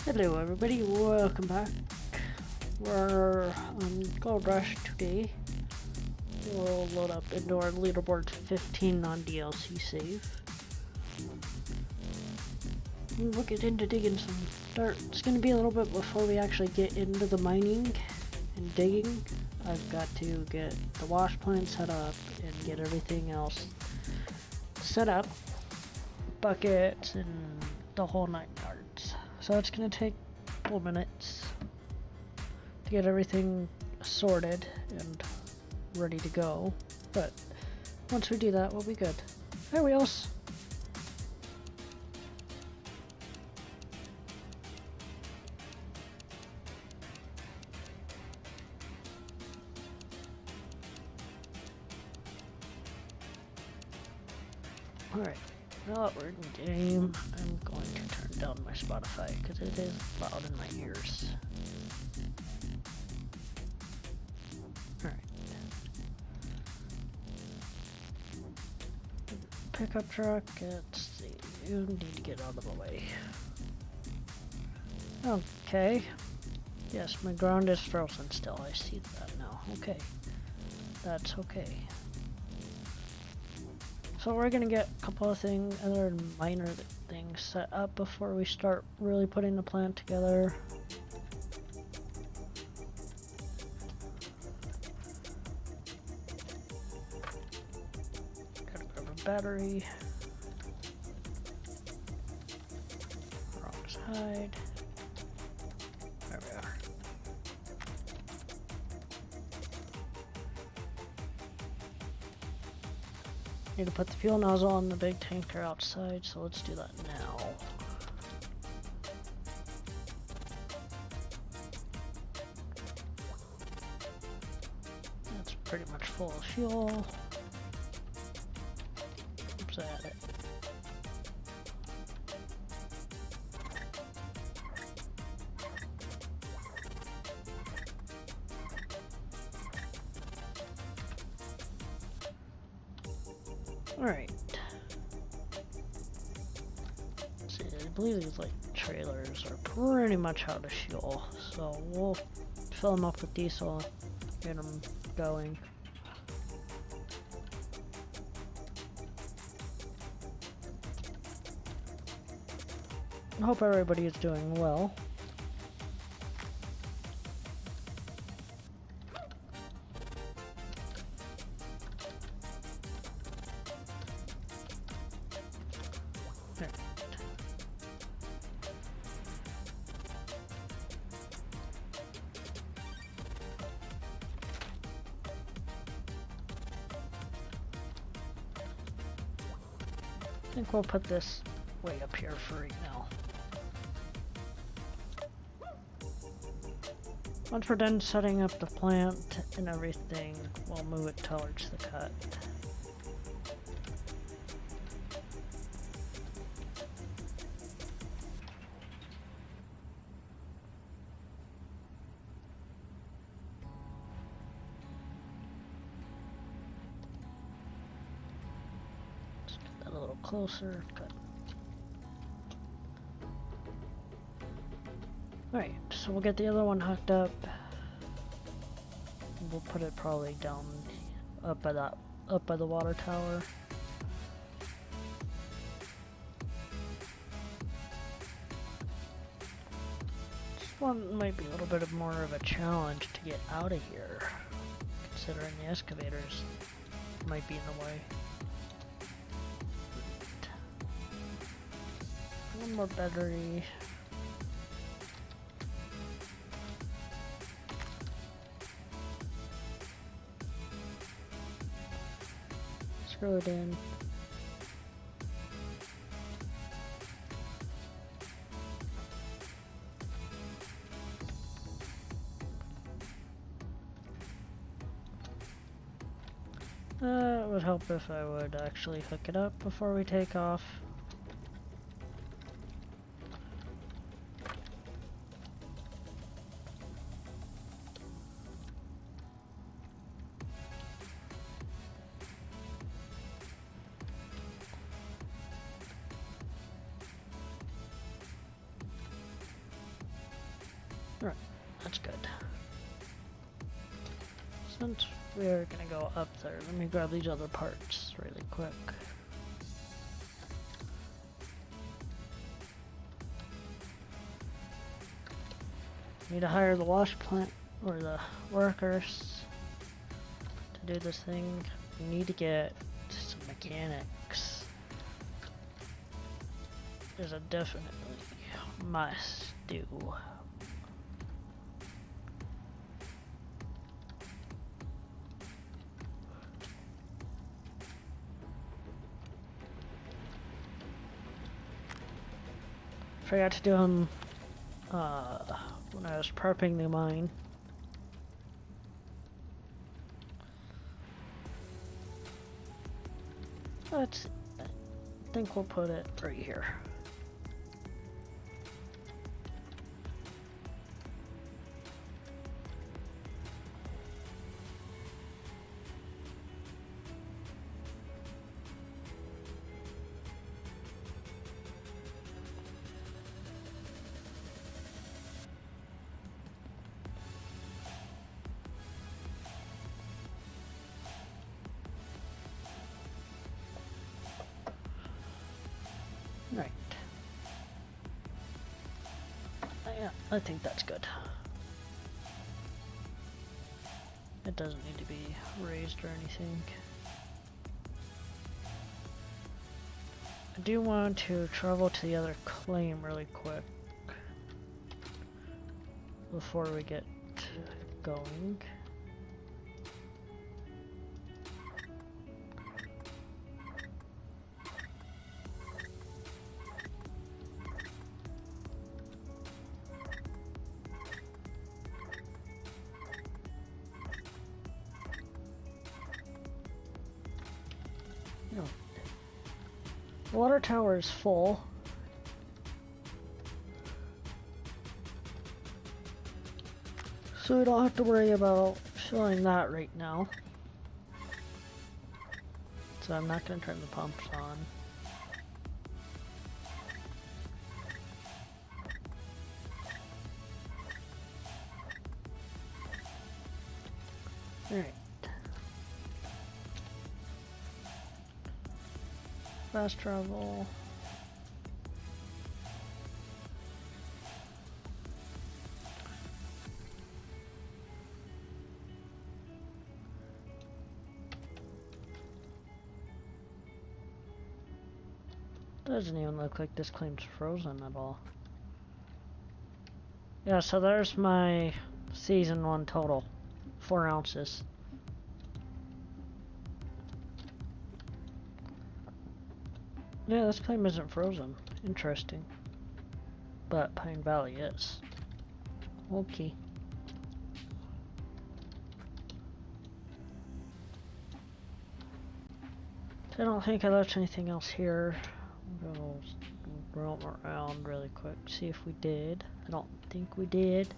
Hello everybody, welcome back. We're on Gold Rush today. We'll load up into our leaderboard 15 non-DLC save. And we'll get into digging some dirt. It's going to be a little bit before we actually get into the mining and digging. I've got to get the wash plant set up and get everything else set up. Buckets and the whole 9 yards. So it's going to take a couple minutes to get everything sorted and ready to go. But once we do that, we'll be good. Hi, Wheels. Alright, now that we're in game, I'm going to turn down my Spotify because it is loud in my ears. Alright. Pickup truck, let's see, you need to get out of the way. Okay. Yes, my ground is frozen still, I see that now. Okay. That's okay. So we're gonna get a couple of things, other minor things set up before we start really putting the plant together. Gotta grab a battery. Wrong side. There we are. Need to put the fuel nozzle on the big tanker outside, so let's do that now. That's pretty much full of fuel. Oops, I had it. Alright. See, I believe these like trailers are pretty much out of fuel, so we'll fill them up with diesel, get them going. I hope everybody is doing well. I think we'll put this way up here for right now. Once we're done setting up the plant and everything, we'll move it towards the cut. A little closer. Good. Alright, so we'll get the other one hooked up. We'll put it probably down up by the water tower. This one might be a little bit more of a challenge to get out of here, considering the excavators might be in the way. One more battery. Screw it in. It would help if I would actually hook it up before we take off. Alright, that's good. Since we're gonna go up there, let me grab these other parts really quick. Need to hire the wash plant or the workers to do this thing. We need to get some mechanics. Is a definitely must do. Forgot to do them when I was prepping the mine. I think we'll put it right here. Right. Yeah, I think that's good. It doesn't need to be raised or anything. I do want to travel to the other claim really quick before we get going. The water tower is full. So we don't have to worry about filling that right now. So I'm not going to turn the pumps on. Alright. Fast travel. Doesn't even look like this claim's frozen at all. Yeah, so there's my season 1 total. 4 ounces. Yeah, this claim isn't frozen. Interesting. But Pine Valley is. Okay. I don't think I left anything else here. I'm gonna roam around really quick, see if we did. I don't think we did.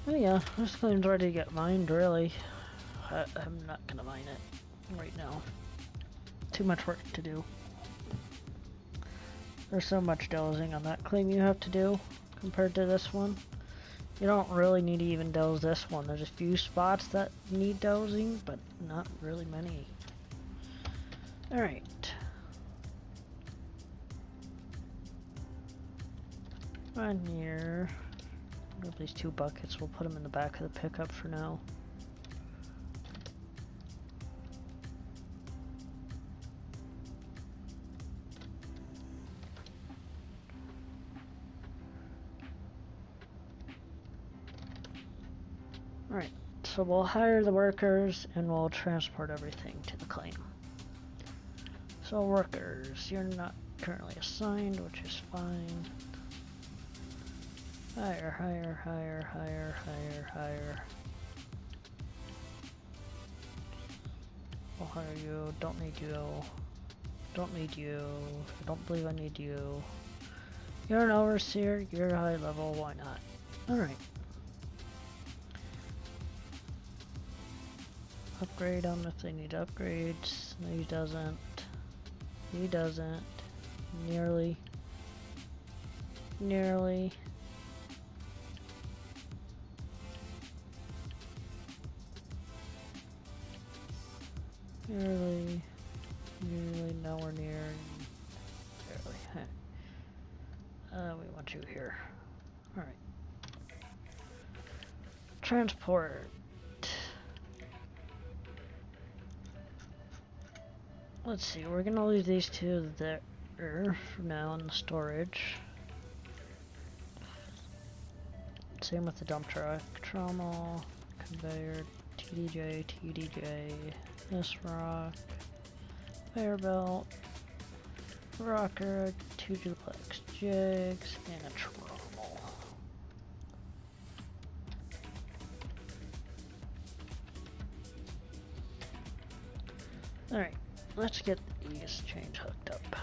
Oh yeah, this claim's ready to get mined, really. I'm not gonna mine it right now. Too much work to do. There's so much dozing on that claim you have to do compared to this one. You don't really need to even doze this one. There's a few spots that need dozing, but not really many. Alright. On here. Grab these 2 buckets, we'll put them in the back of the pickup for now. Alright, so we'll hire the workers and we'll transport everything to the claim. So workers, you're not currently assigned, which is fine. Hire, hire, hire, hire, hire, hire. I'll hire you, don't need you. Don't need you. I don't believe I need you. You're an overseer, you're high level, why not? Alright. upgrade him if they need upgrades. He doesn't. He doesn't. Nearly. Nearly. Nearly. Nearly. Nowhere near. Barely. We want you here. Alright. Transport. Let's see, we're gonna leave these two there for now in the storage. Same with the dump truck. Trommel, conveyor, TDJ, TDJ, this rock, conveyor belt, rocker, 2 duplex jigs, and a trommel. Alright, let's get these chains hooked up.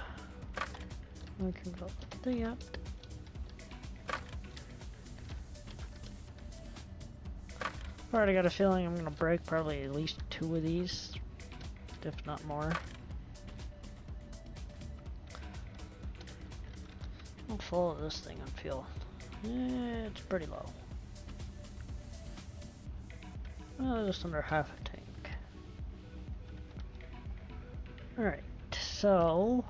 We can go that. Alright, I got a feeling I'm gonna break probably at least 2 of these, if not more. How full of this thing on fuel? It's pretty low. Well, just under half a tank. Alright, so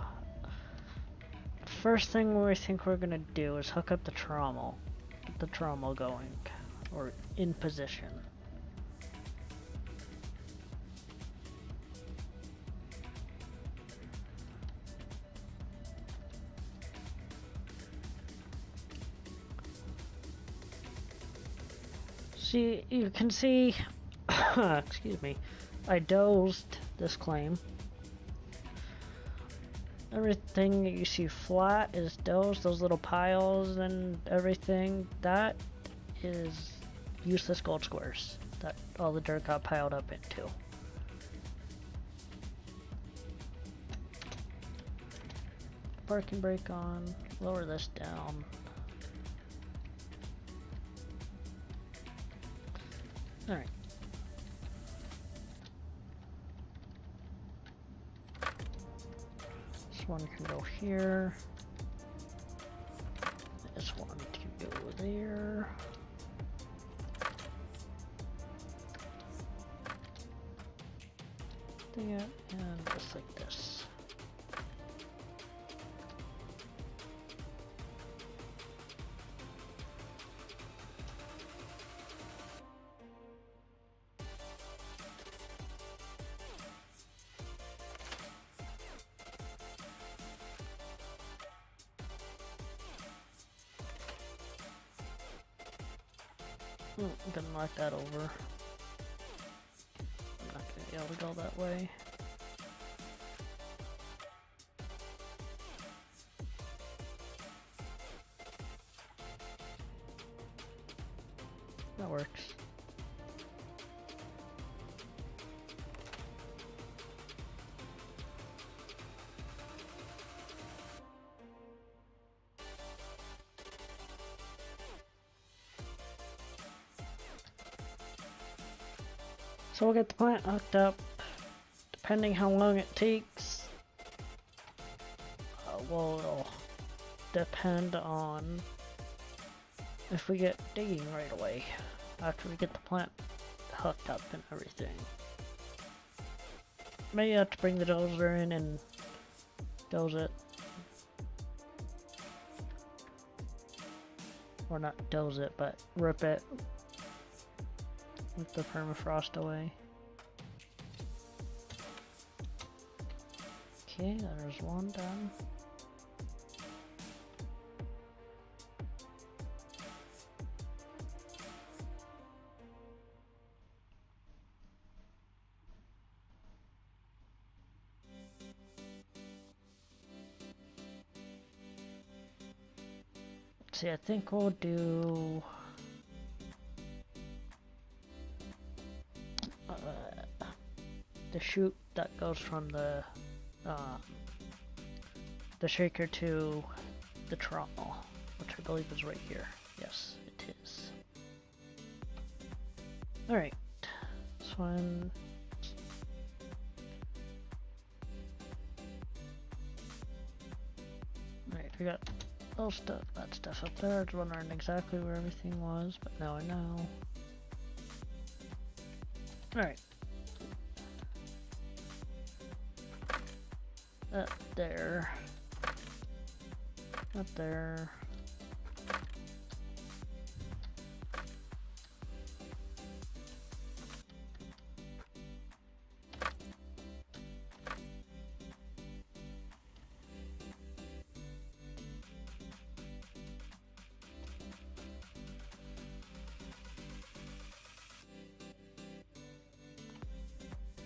first thing we think we're gonna do is hook up the trommel. Get the trommel going, or in position. See, you can see, excuse me, I dozed this claim. Everything that you see flat is dozed, those little piles and everything, that is useless gold squares that all the dirt got piled up into. Parking brake on, lower this down. Alright. This one can go here. This one can go there. There, and just like this. I'm gonna knock that over. I'm not gonna be able to go that way. That works. So we'll get the plant hooked up, depending how long it takes. Well, it'll depend on if we get digging right away, after we get the plant hooked up and everything. Maybe have to bring the dozer in and doze it. Or not doze it, but rip it. With the permafrost away. Okay, there's one done. Let's see, I think we'll do the chute that goes from the shaker to the trommel, which I believe is right here. Yes, it is. Alright, this one We got that stuff up there. I was wondering exactly where everything was, but now I know. Alright. Up there. Up there.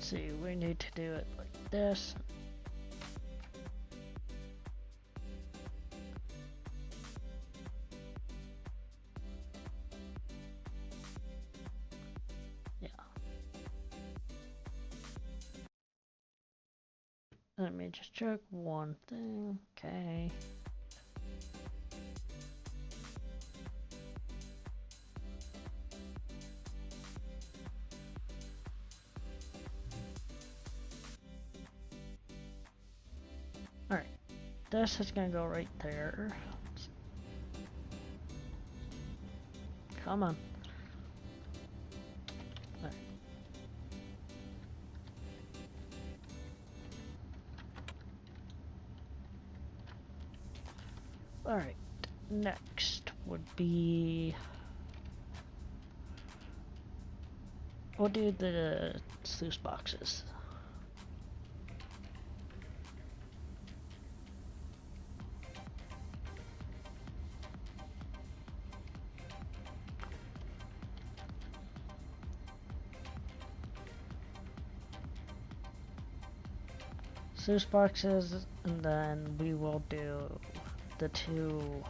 See, we need to do it like this. Yeah. Let me just check one thing. Okay. Alright, this is gonna go right there. Come on. Alright. Alright, next would be... we'll do the sluice boxes. Sluice boxes, and then we will do the two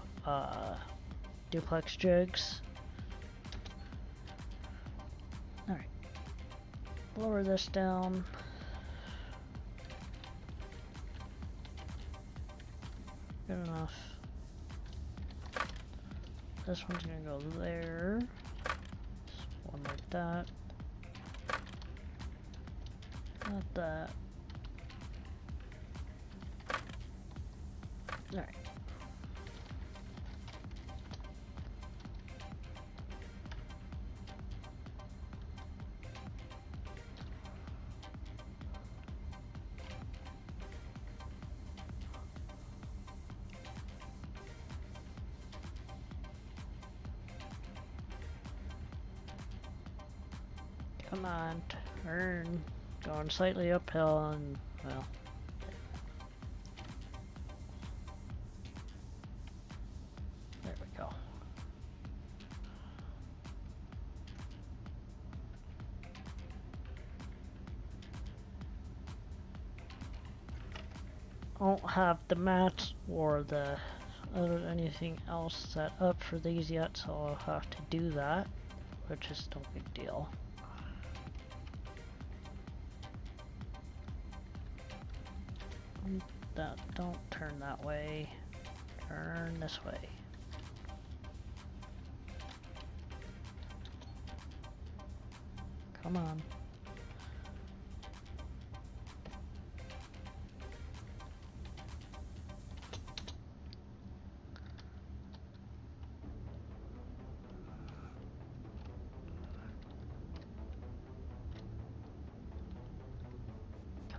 duplex jigs. Alright. Lower this down. Good enough. This one's gonna go there. Just one like that. Not that. Alright. Come on, turn. Going slightly uphill and, well. There we go. I don't have the mats or the anything else set up for these yet, so I'll have to do that, which is no big deal. Don't turn that way. Turn this way. Come on.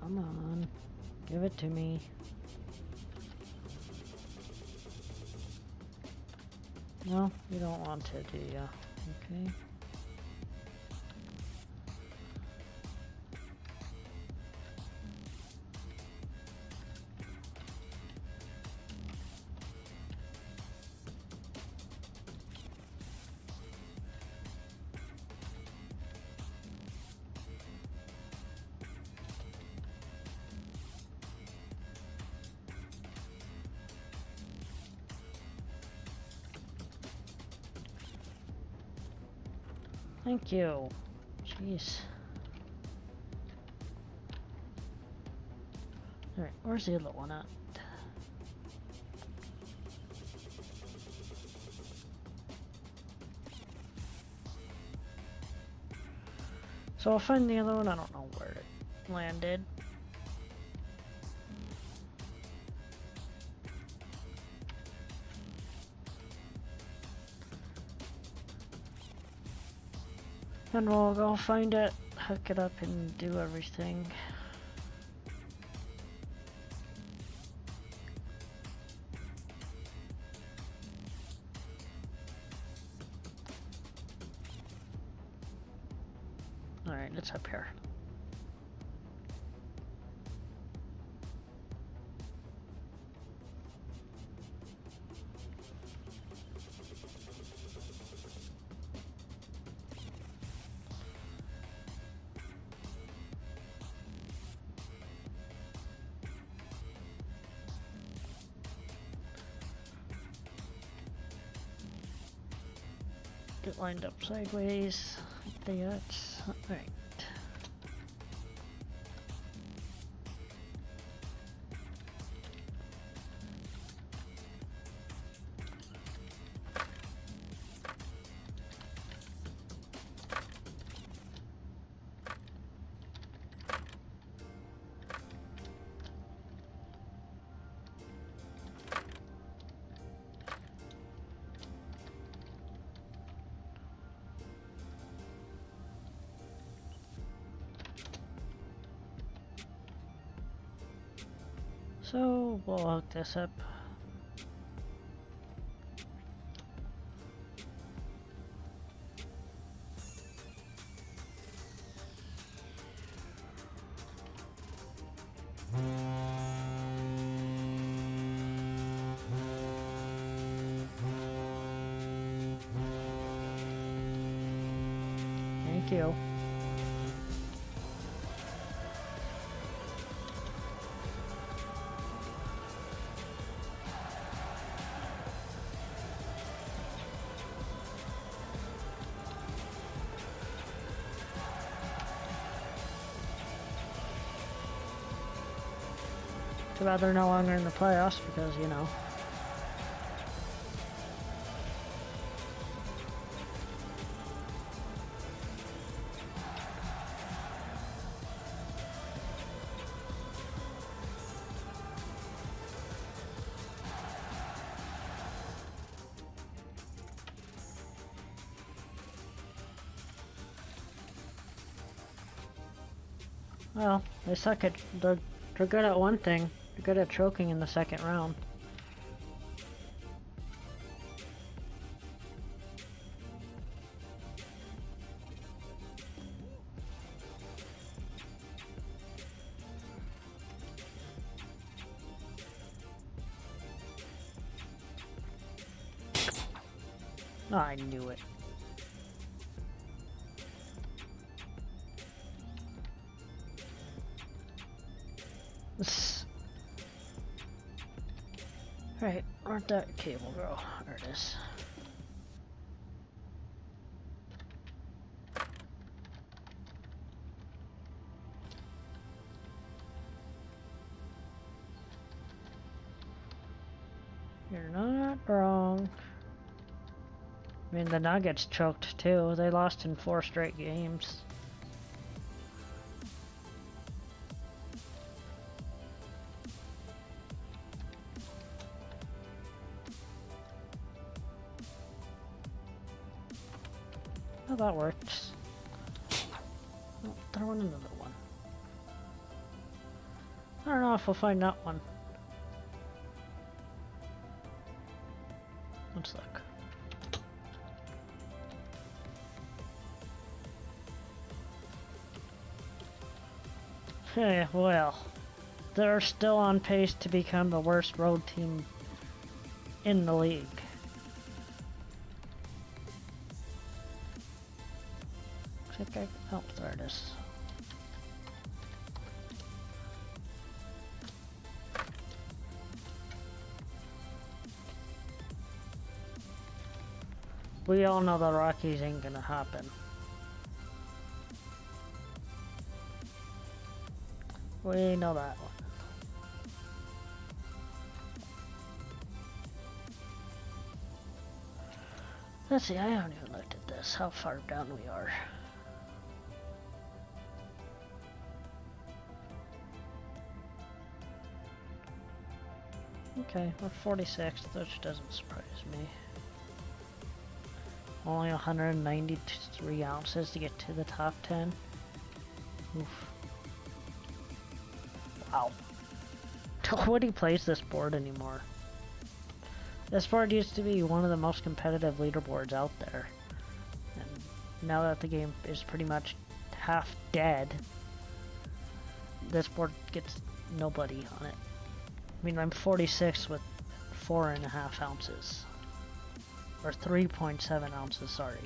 Come on. Give it to me. No, you don't want to, do ya? Okay. Thank you. Jeez. Alright, where's the other one at? So I'll find the other one. I don't know where it landed. And we'll go find it, hook it up, and do everything. Alright, it's up here. Get lined up sideways, like that. Alright. So we'll hook this up. Thank you. Too bad they're no longer in the playoffs because, you know. Well, they suck at, they're good at one thing. They're good at choking in the second round. Oh, I knew it. Right, where'd that cable go? There it is. You're not wrong. I mean, the Nuggets choked too. They lost in 4 straight games. Oh, that works. Oh, throw in another one. I don't know if we'll find that one. Let's look. Hey, well, they're still on pace to become the worst road team in the league. Oh, there it is. We all know the Rockies ain't gonna happen. We know that one. Let's see, I haven't even looked at this, how far down we are. Okay, we're 46th, which doesn't surprise me. Only 193 ounces to get to the top 10. Oof. Wow. Nobody plays this board anymore. This board used to be one of the most competitive leaderboards out there. And now that the game is pretty much half dead, this board gets nobody on it. I mean, I'm 46 with 4.5 ounces. Or 3.7 ounces, sorry.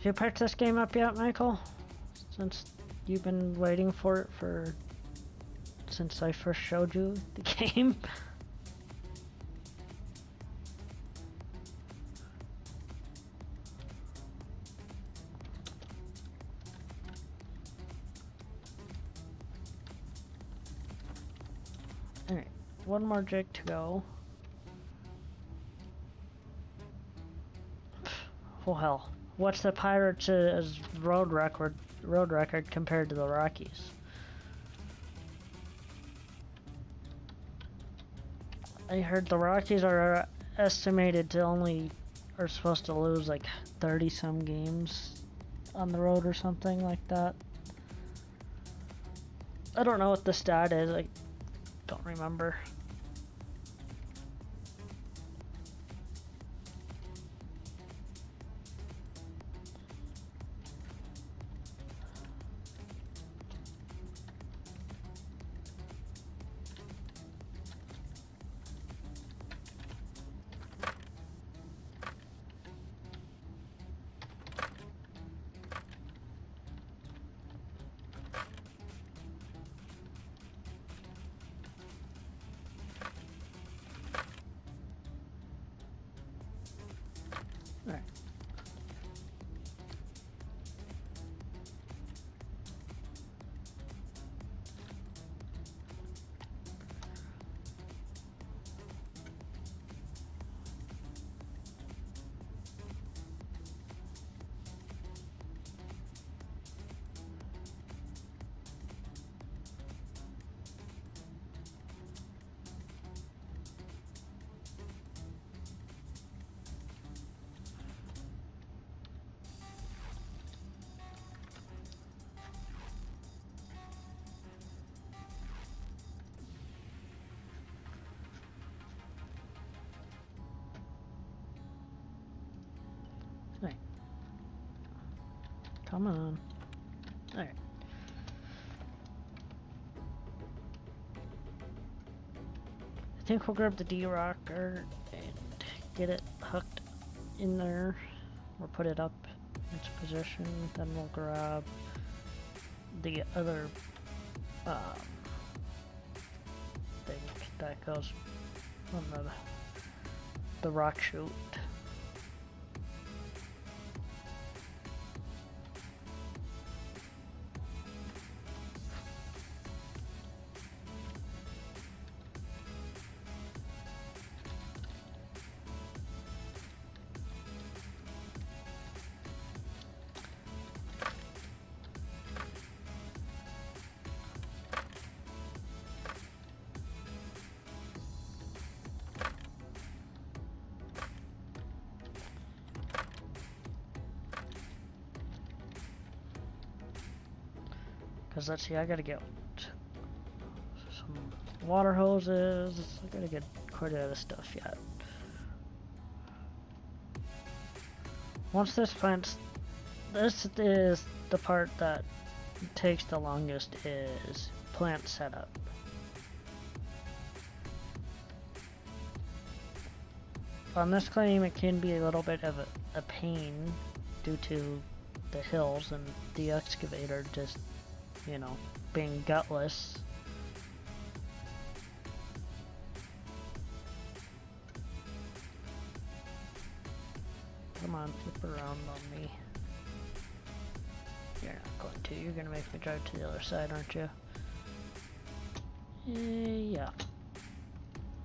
You picked this game up yet, Michael? Since you've been waiting for it since I first showed you the game? Alright, one more jig to go. Oh hell. What's the Pirates' road record compared to the Rockies? I heard the Rockies are estimated to are supposed to lose like 30 some games on the road or something like that. I don't know what the stat is, I don't remember. Alright. Right. Come on. Alright. I think we'll grab the D-Rocker and get it hooked in there. Or put it up in its position. Then we'll grab the other thing that goes on the rock chute. Cause let's see, I gotta get some water hoses. I gotta get quite a bit of stuff yet. Once this is the part that takes the longest, is plant setup. On this claim, it can be a little bit of a pain due to the hills and the excavator just, you know, being gutless. Come on, flip around on me. You're not going to. You're gonna make me drive to the other side, aren't you? Yeah.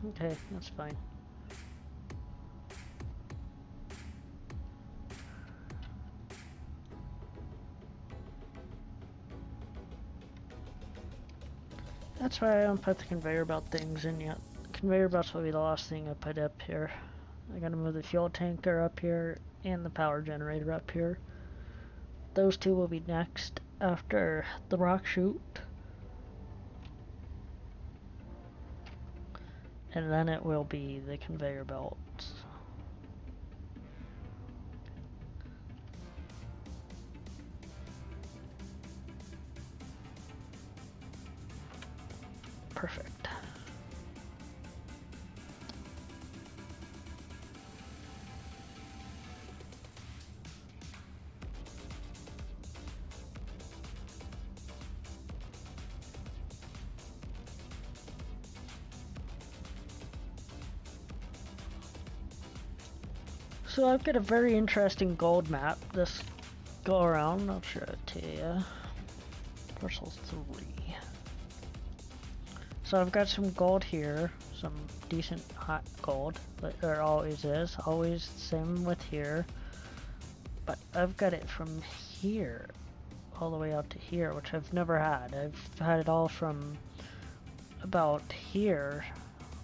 Okay, that's fine. That's why I don't put the conveyor belt things in yet. Conveyor belts will be the last thing I put up here. I gotta move the fuel tanker up here and the power generator up here. Those two will be next after the rock chute. And then it will be the conveyor belts. Perfect. So I've got a very interesting gold map this go around. I'll show it to you. Parcel 3. So I've got some gold here, some decent hot gold, but there always is, always the same with here. But I've got it from here all the way out to here, which I've never had. I've had it all from about here,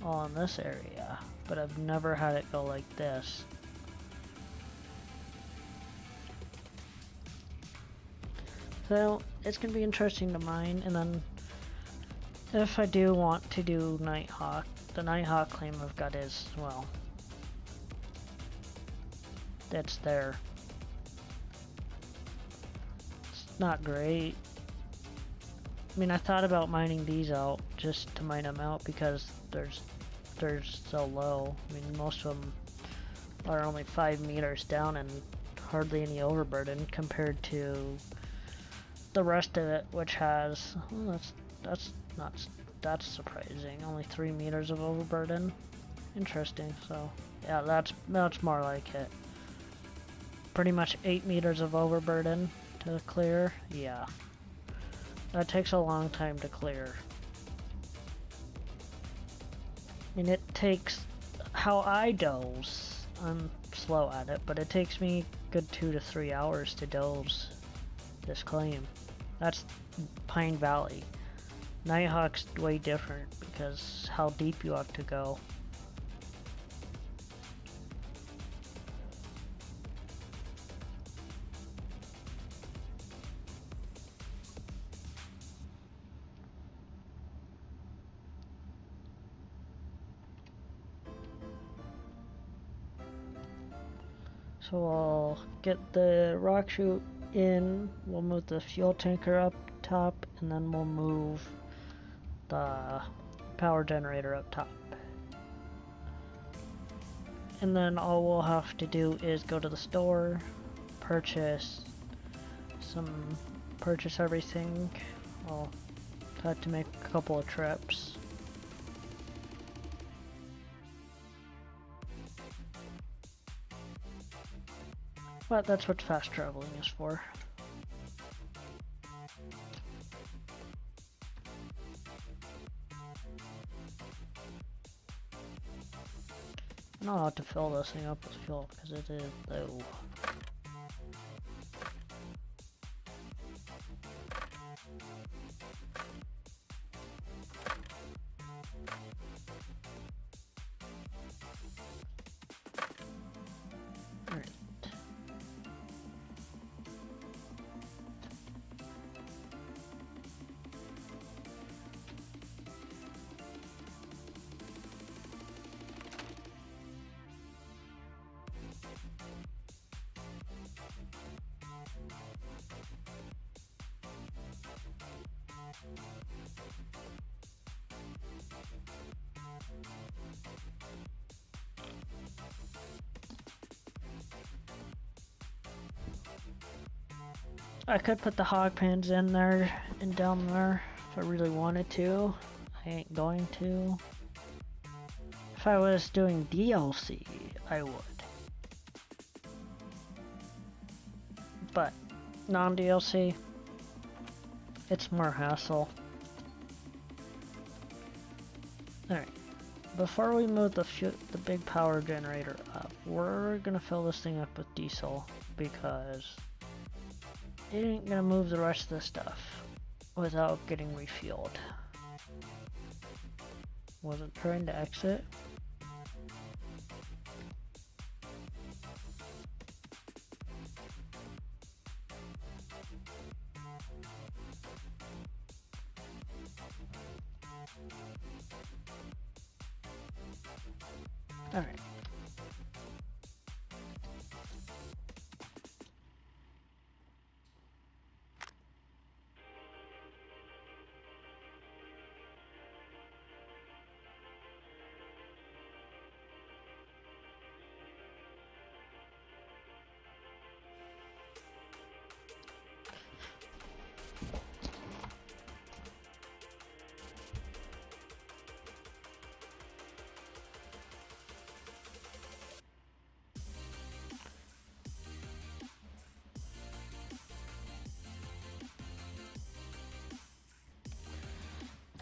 all in this area, but I've never had it go like this. So it's gonna be interesting to mine, and then if I do want to do Nighthawk, the Nighthawk claim I've got is, well, that's there. It's not great. I mean, I thought about mining these out just to mine them out because they're so low. I mean, most of them are only 5 meters down and hardly any overburden compared to the rest of it, which has, well, that's surprising. Only 3 meters of overburden. Interesting. So yeah, that's more like it. Pretty much 8 meters of overburden to clear. Yeah, that takes a long time to clear. I mean, it takes, how I doze, I'm slow at it, but it takes me a good 2 to 3 hours to doze this claim. That's Pine Valley. Nighthawk's way different because how deep you have to go. So I'll get the rock chute in, we'll move the fuel tanker up top, and then we'll move the power generator up top. And then all we'll have to do is go to the store, purchase everything. I'll have to make a couple of trips. But that's what fast traveling is for. I don't know how to fill this thing up with fuel because it is low. Alright. I could put the hog pens in there and down there if I really wanted to. I ain't going to. If I was doing DLC, I would. but non-DLC, it's more hassle. Alright, before we move the big power generator up, we're gonna fill this thing up with diesel because it ain't gonna move the rest of the stuff without getting refueled. Wasn't trying to exit. Alright.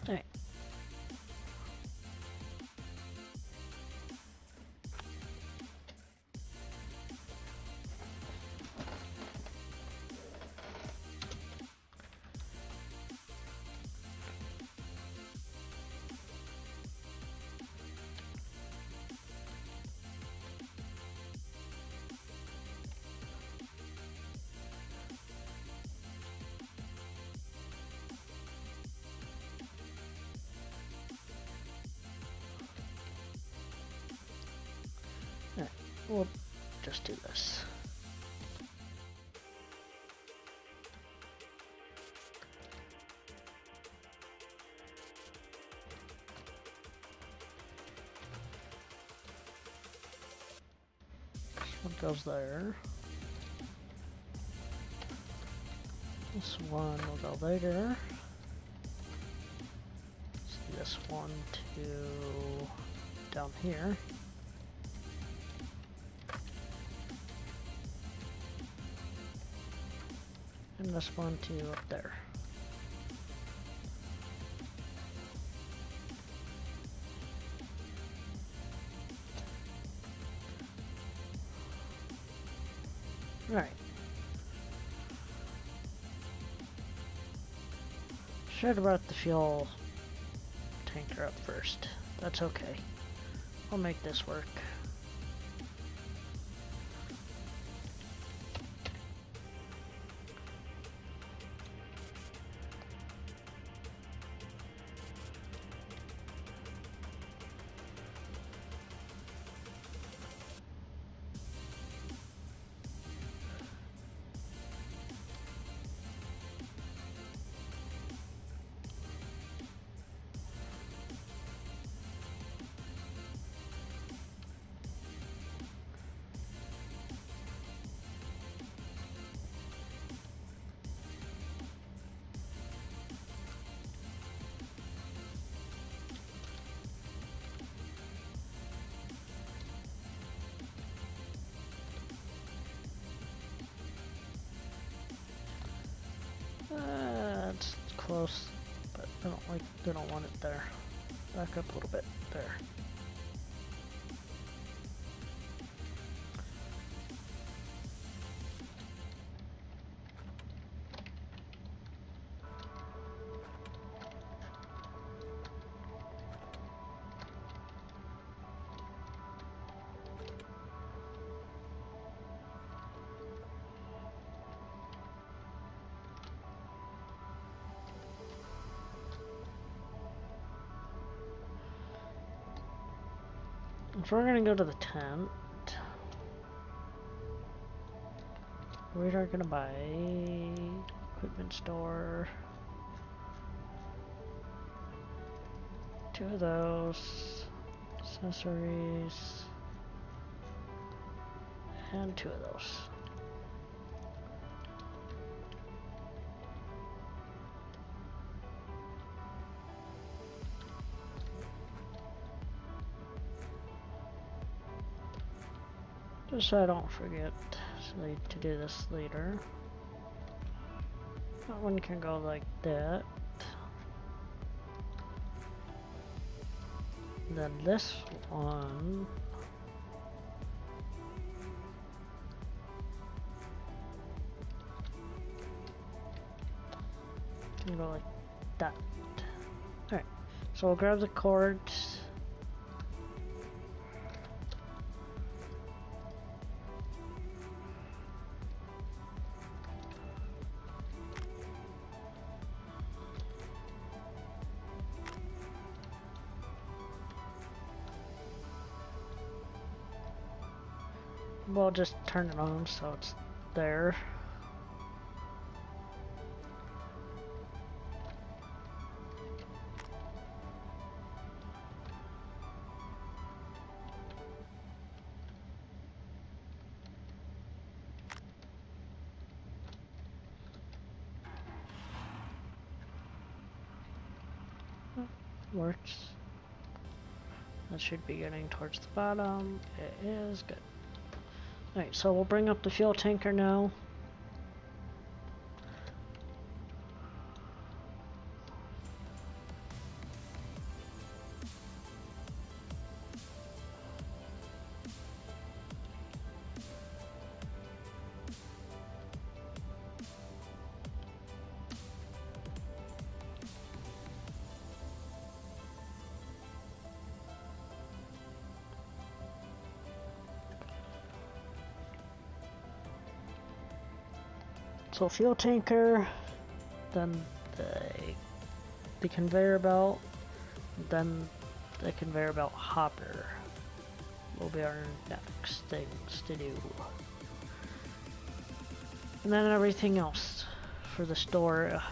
Alright. Alright, we'll just do this. This one goes there. This one will go later. See this one to down here. And this one to up there. Right. Should have brought the fuel tanker up first. That's okay. I'll make this work. It's close, but I don't want it there. Back up a little bit, there. So we're gonna go to the tent. We are gonna buy equipment store. 2 of those. Accessories. And 2 of those. Just so I don't forget to do this later. That one can go like that. And then this one can go like that. Alright, so we'll grab the cords. We'll just turn it on so it's there. Works. That should be getting towards the bottom. It is good. Alright, so we'll bring up the fuel tanker now. So fuel tanker, then the conveyor belt, then the conveyor belt hopper will be our next things to do. And then everything else for the store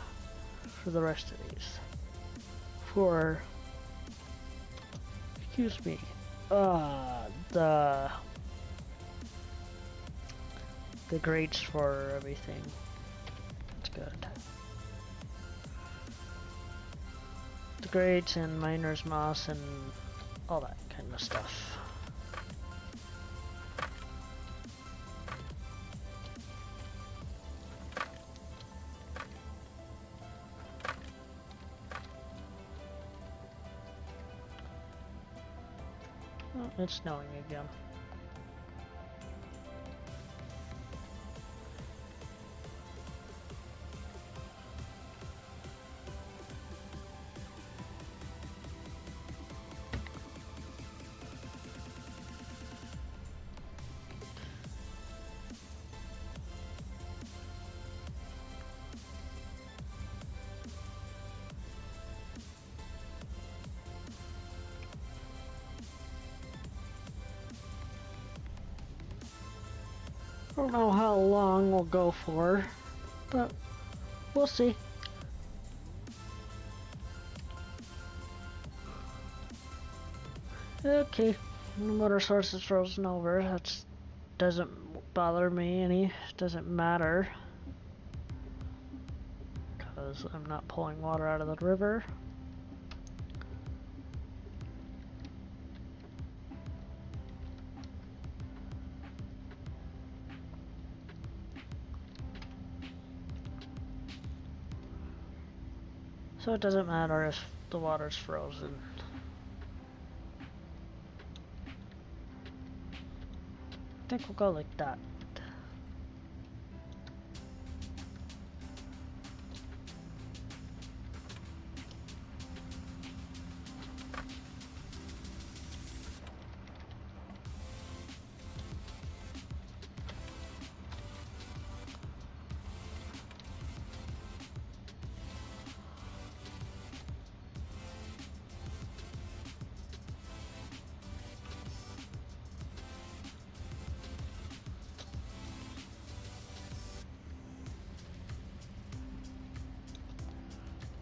for the rest of these. Excuse me, the grates for everything. Good. The grades and miner's moss and all that kind of stuff. Oh, it's snowing again. I don't know how long we'll go for, but we'll see. Okay, the motor source is frozen over. That doesn't bother me any. Doesn't matter, because I'm not pulling water out of the river. So it doesn't matter if the water's frozen. I think we'll go like that.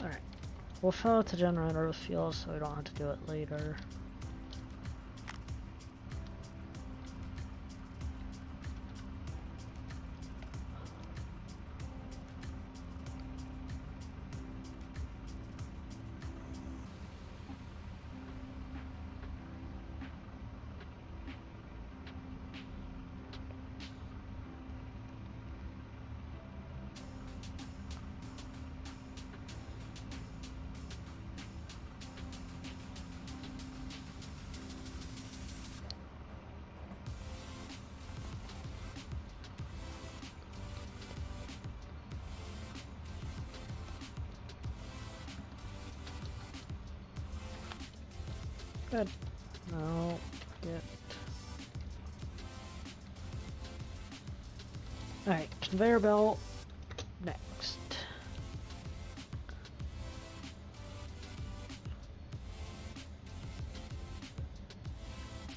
Alright, we'll fill out the generator with fuel so we don't have to do it later. Good. No. Get. Alright, conveyor belt. Next.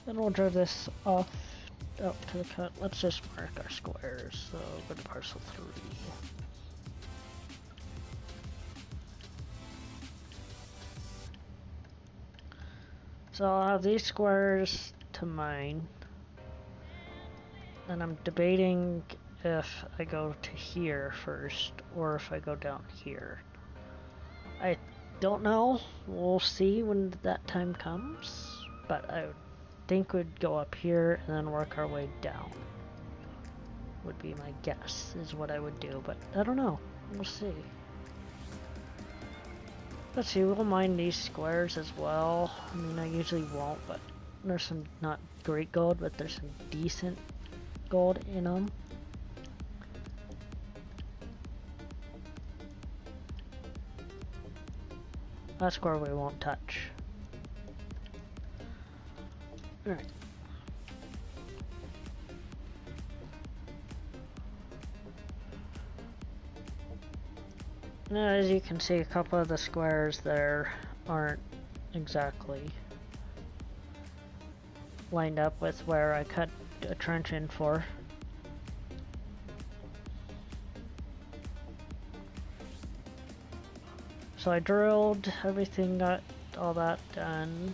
Then we'll drive this off up to the cut. Let's just mark our squares. So go to parcel 3. So I'll have these squares to mine. And I'm debating if I go to here first or if I go down here. I don't know. We'll see when that time comes. But I think we'd go up here and then work our way down. Would be my guess, is what I would do. But I don't know. We'll see. Let's see, we'll mine these squares as well. I mean, I usually won't, but there's some not great gold, but there's some decent gold in them. That square we won't touch. Alright. Now, as you can see, a couple of the squares there aren't exactly lined up with where I cut a trench in for. So I drilled everything, got all that done,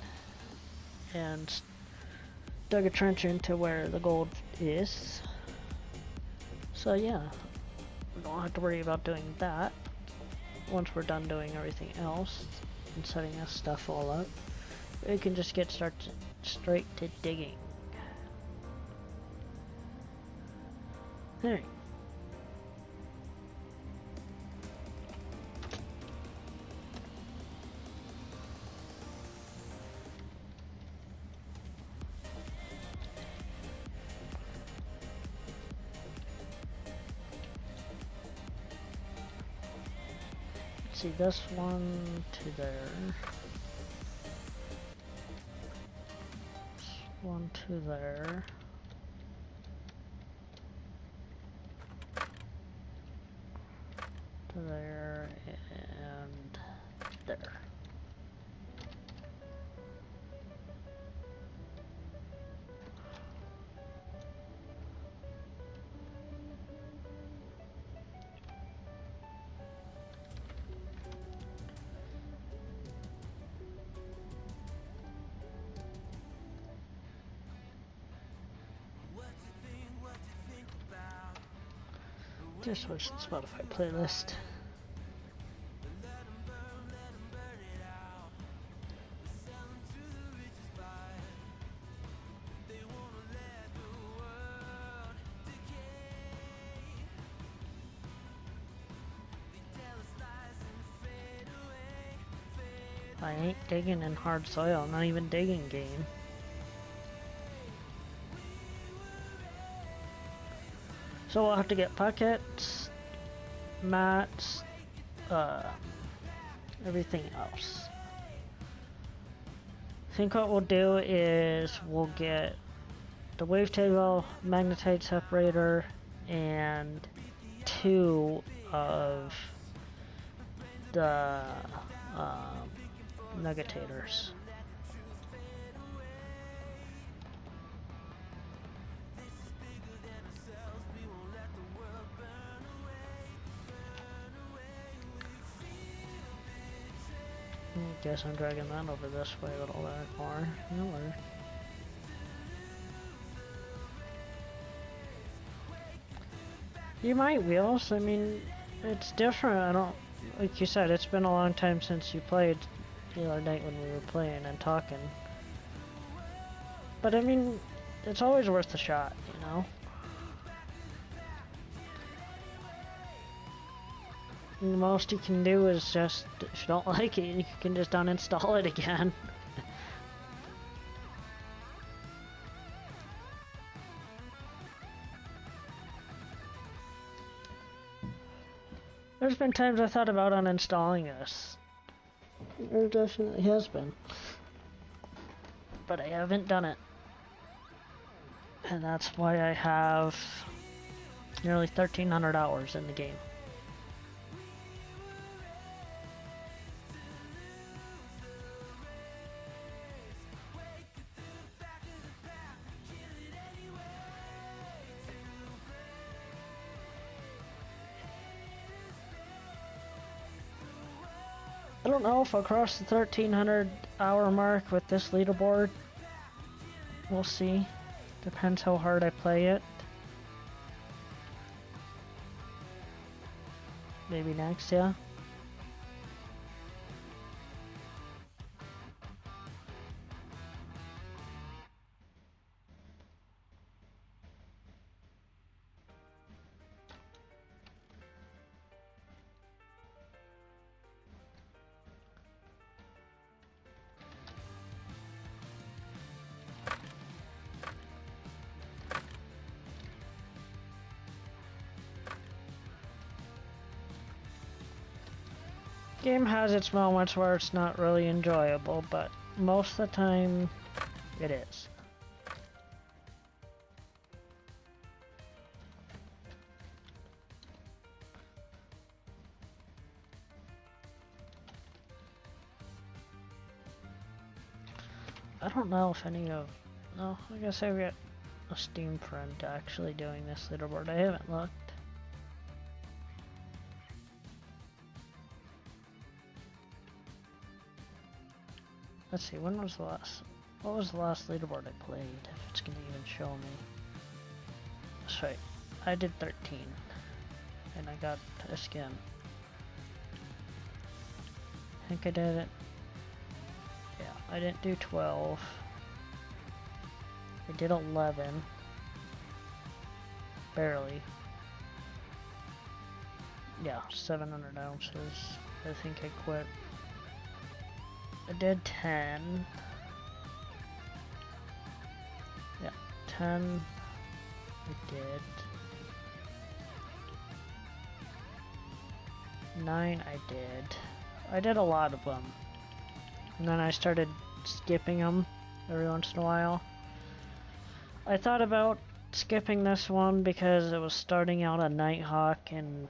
and dug a trench into where the gold is. So yeah, we don't have to worry about doing that. Once we're done doing everything else and setting this stuff all up, we can just get started straight to digging. Alright. See, this one to there. This one to there. To there and there. Just switch the Spotify playlist. I ain't digging in hard soil, not even digging game. So we'll have to get buckets, mats, everything else. I think what we'll do is we'll get the wavetable, magnetite separator, and 2 of the nuggetators. I guess I'm dragging that over this way a little bit more. No worries. You might, Wheels. I mean, it's different. I don't, like you said, it's been a long time since you played the other night when we were playing and talking. But I mean, it's always worth a shot, you know? And the most you can do is just, if you don't like it, you can just uninstall it again. There's been times I thought about uninstalling this. There definitely has been. but I haven't done it. And that's why I have nearly 1,300 hours in the game. I don't know if I'll cross the 1,300 hour mark with this leaderboard. We'll see. Depends how hard I play it. Maybe next, yeah. Game has its moments where it's not really enjoyable, but most of the time it is. I don't know if any of... No, I guess I've got a Steam friend actually doing this leaderboard. I haven't looked. Let's see, when was the last... What was the last leaderboard I played? If it's gonna even show me. That's right. I did 13. And I got a skin. I think I did it. Yeah, I didn't do 12. I did 11. Barely. Yeah, 700 ounces. I think I quit. I did 10. Yeah, 10 I did. 9 I did. I did a lot of them. And then I started skipping them every once in a while. I thought about skipping this one because it was starting out on Nighthawk, and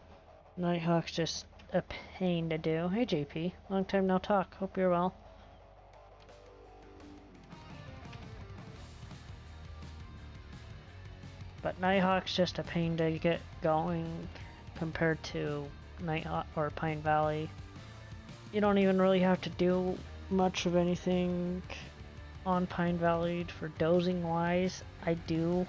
Nighthawk's just a pain to do. Hey JP, long time no talk. Hope you're well. But Nighthawk's just a pain to get going compared to Nighthawk or Pine Valley. You don't even really have to do much of anything on Pine Valley for dozing wise. I do.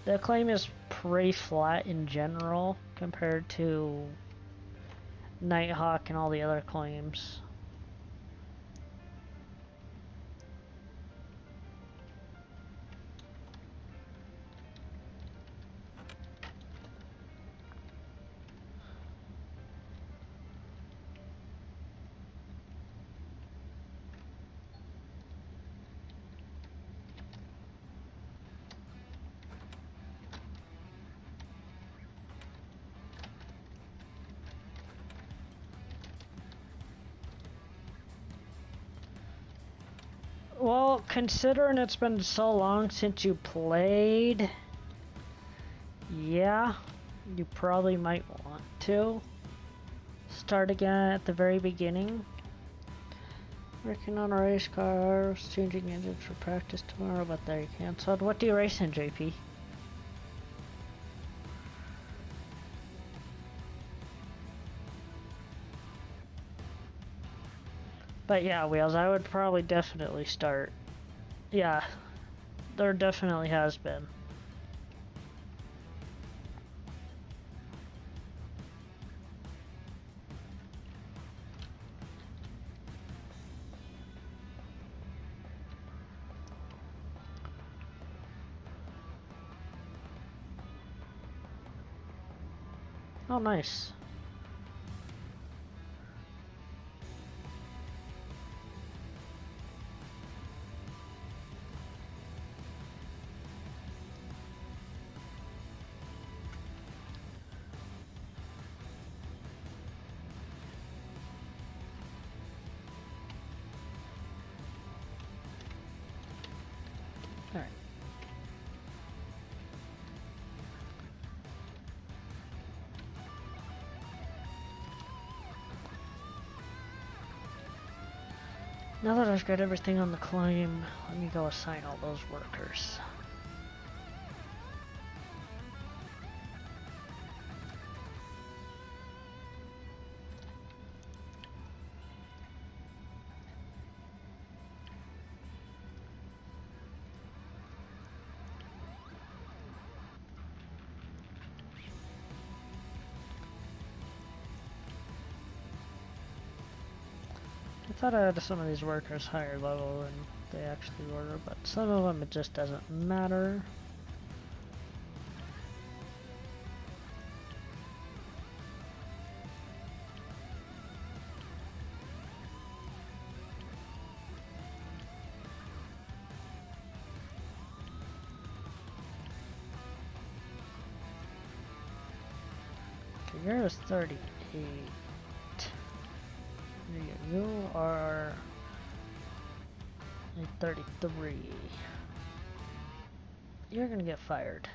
The claim is pretty flat in general compared to Nighthawk and all the other claims. Well, considering it's been so long since you played, yeah, you probably might want to start again at the very beginning. Working on a race car, changing engines for practice tomorrow, but they're canceled. What do you race in, JP? But yeah, Wheels, I would probably definitely start. Yeah, there definitely has been. Oh, nice. Alright. Now that I've got everything on the claim, let me go assign all those workers. I thought I had some of these workers higher level than they actually were, but some of them it just doesn't matter. Okay, you're 38. You are a 33. You're gonna get fired.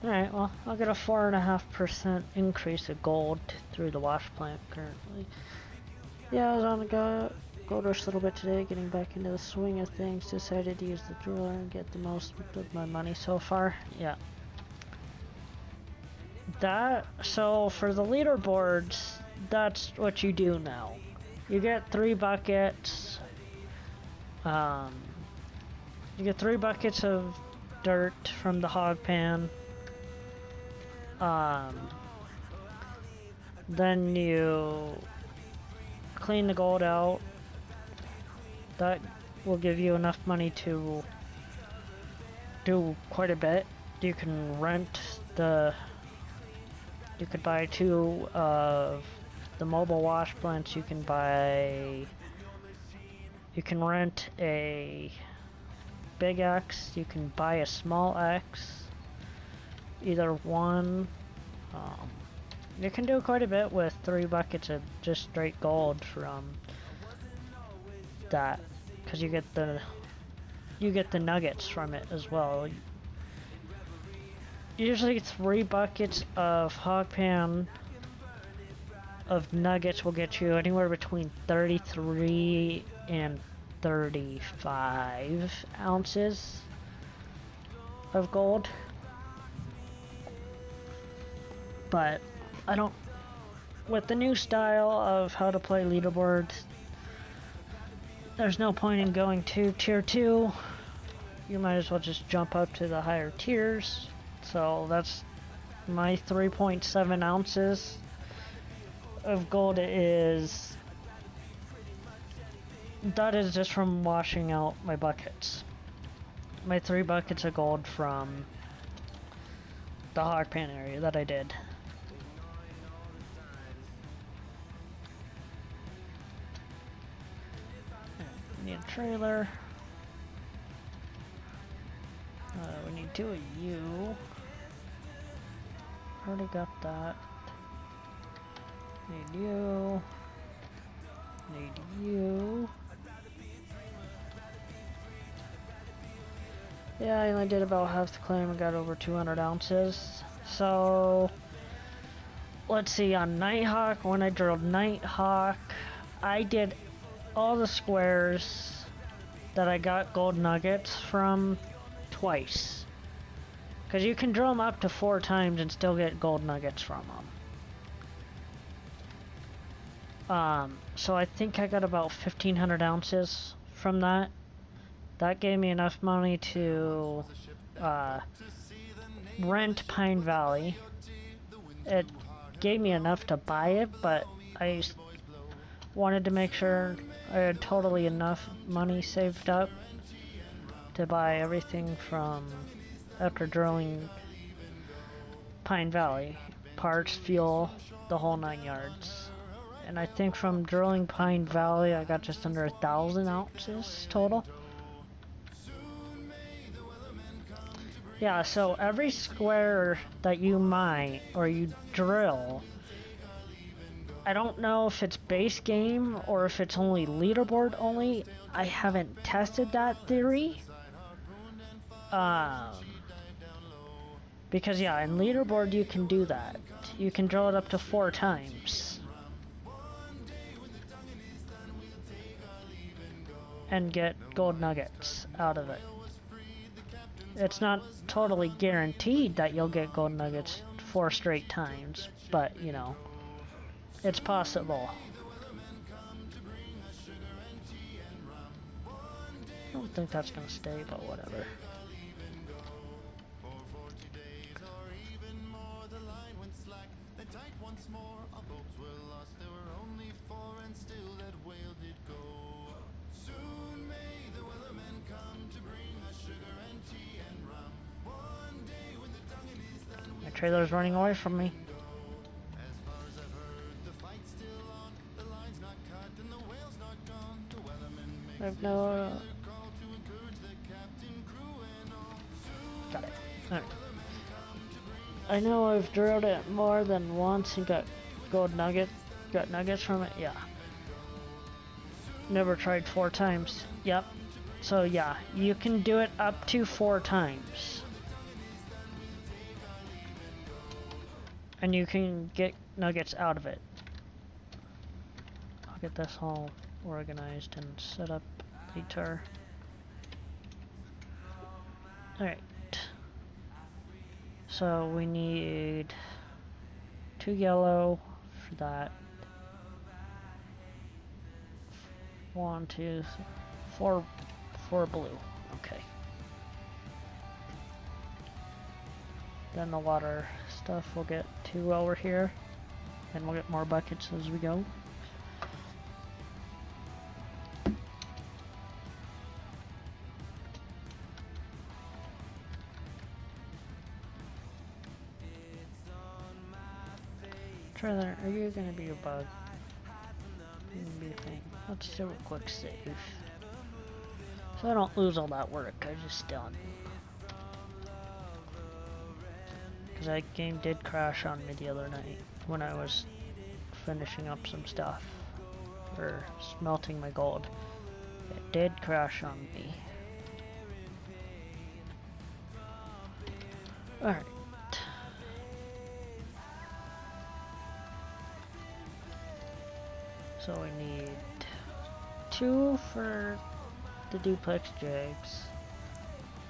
Alright, well, I'll get a 4.5% increase of gold through the wash plant currently. Yeah, I was on the go rush a little bit today, getting back into the swing of things. Decided to use the driller and get the most of my money so far. Yeah. So for the leaderboards, that's what you do now. You get 3 buckets. You get 3 buckets of dirt from the hog pan. Then you clean the gold out. That will give you enough money to do quite a bit. You can rent you could buy 2 of the mobile wash plants. You can rent a big X. You can buy a small X. Either one. You can do quite a bit with 3 buckets of just straight gold from that, because you get the nuggets from it as well. Usually 3 buckets of hog pan of nuggets will get you anywhere between 33 and 35 ounces of gold. But with the new style of how to play leaderboards, there's no point in going to tier 2. You might as well just jump up to the higher tiers. So that's my 3.7 ounces of gold that is just from washing out my buckets. My 3 buckets of gold from the hog pan area that I did. Need a trailer. We need 2 of you. Already got that. Need you. Need you. Yeah, I only did about half the claim and got over 200 ounces. So, let's see, on Nighthawk, when I drilled Nighthawk, I did all the squares that I got gold nuggets from twice. Because you can drill them up to 4 times and still get gold nuggets from them. So I think I got about 1,500 ounces from that. That gave me enough money to rent Pine Valley. It gave me enough to buy it, but I wanted to make sure I had totally enough money saved up to buy everything from after drilling Pine Valley. Parts, fuel, the whole 9 yards. And I think from drilling Pine Valley I got just under 1,000 ounces total. Yeah, so every square that you mine or you drill, I don't know if it's base game or if it's only leaderboard only. I haven't tested that theory. Because yeah, in leaderboard you can do that. You can drill it up to 4 times. And get gold nuggets out of it. It's not totally guaranteed that you'll get gold nuggets 4 straight times, but you know, it's possible. I don't think that's gonna stay, but whatever. My trailer's running away from me. I have no... Got it. Alright. I know I've drilled it more than once and got nuggets from it. Yeah. Never tried 4 times. Yep. So yeah, you can do it up to 4 times. And you can get nuggets out of it. I'll get this all organized and set up later. Alright. So we need 2 yellow for that. 1, 2, 4 blue. Okay. Then the water stuff we'll get 2 over here. And we'll get more buckets as we go. Trailer, are you gonna be a bug? You can be a thing. Let's do a quick save. So I don't lose all that work I just done. Because that game did crash on me the other night when I was finishing up some stuff. Or smelting my gold. It did crash on me. Alright. So we need 2 for the duplex jigs,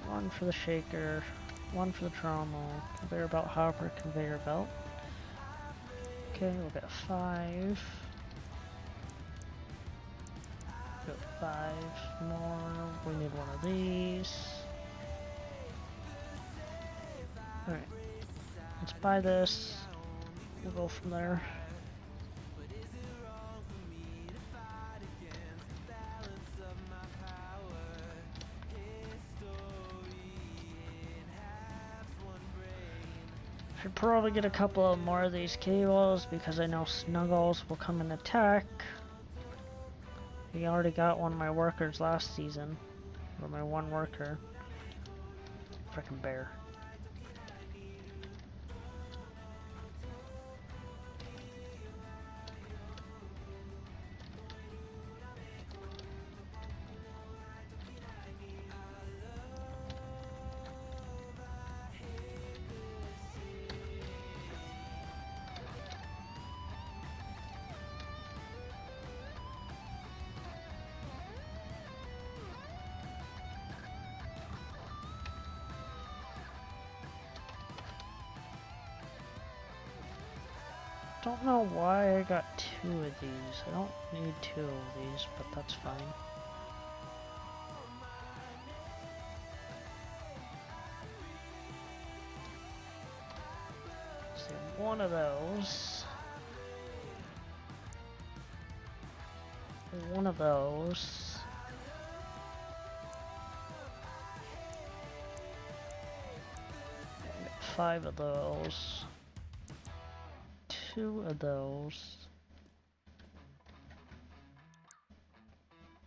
1 for the shaker, 1 for the trommel, conveyor belt hopper, conveyor belt. Okay, we'll get 5. Got 5 more. We need 1 of these. Alright. Let's buy this. We'll go from there. Should probably get a couple of more of these cables because I know Snuggles will come and attack. He already got one of my workers last season. Or my 1 worker. Frickin' bear. Don't know why I got 2 of these. I don't need 2 of these, but that's fine. So 1 of those. 1 of those. And 5 of those. 2 of those.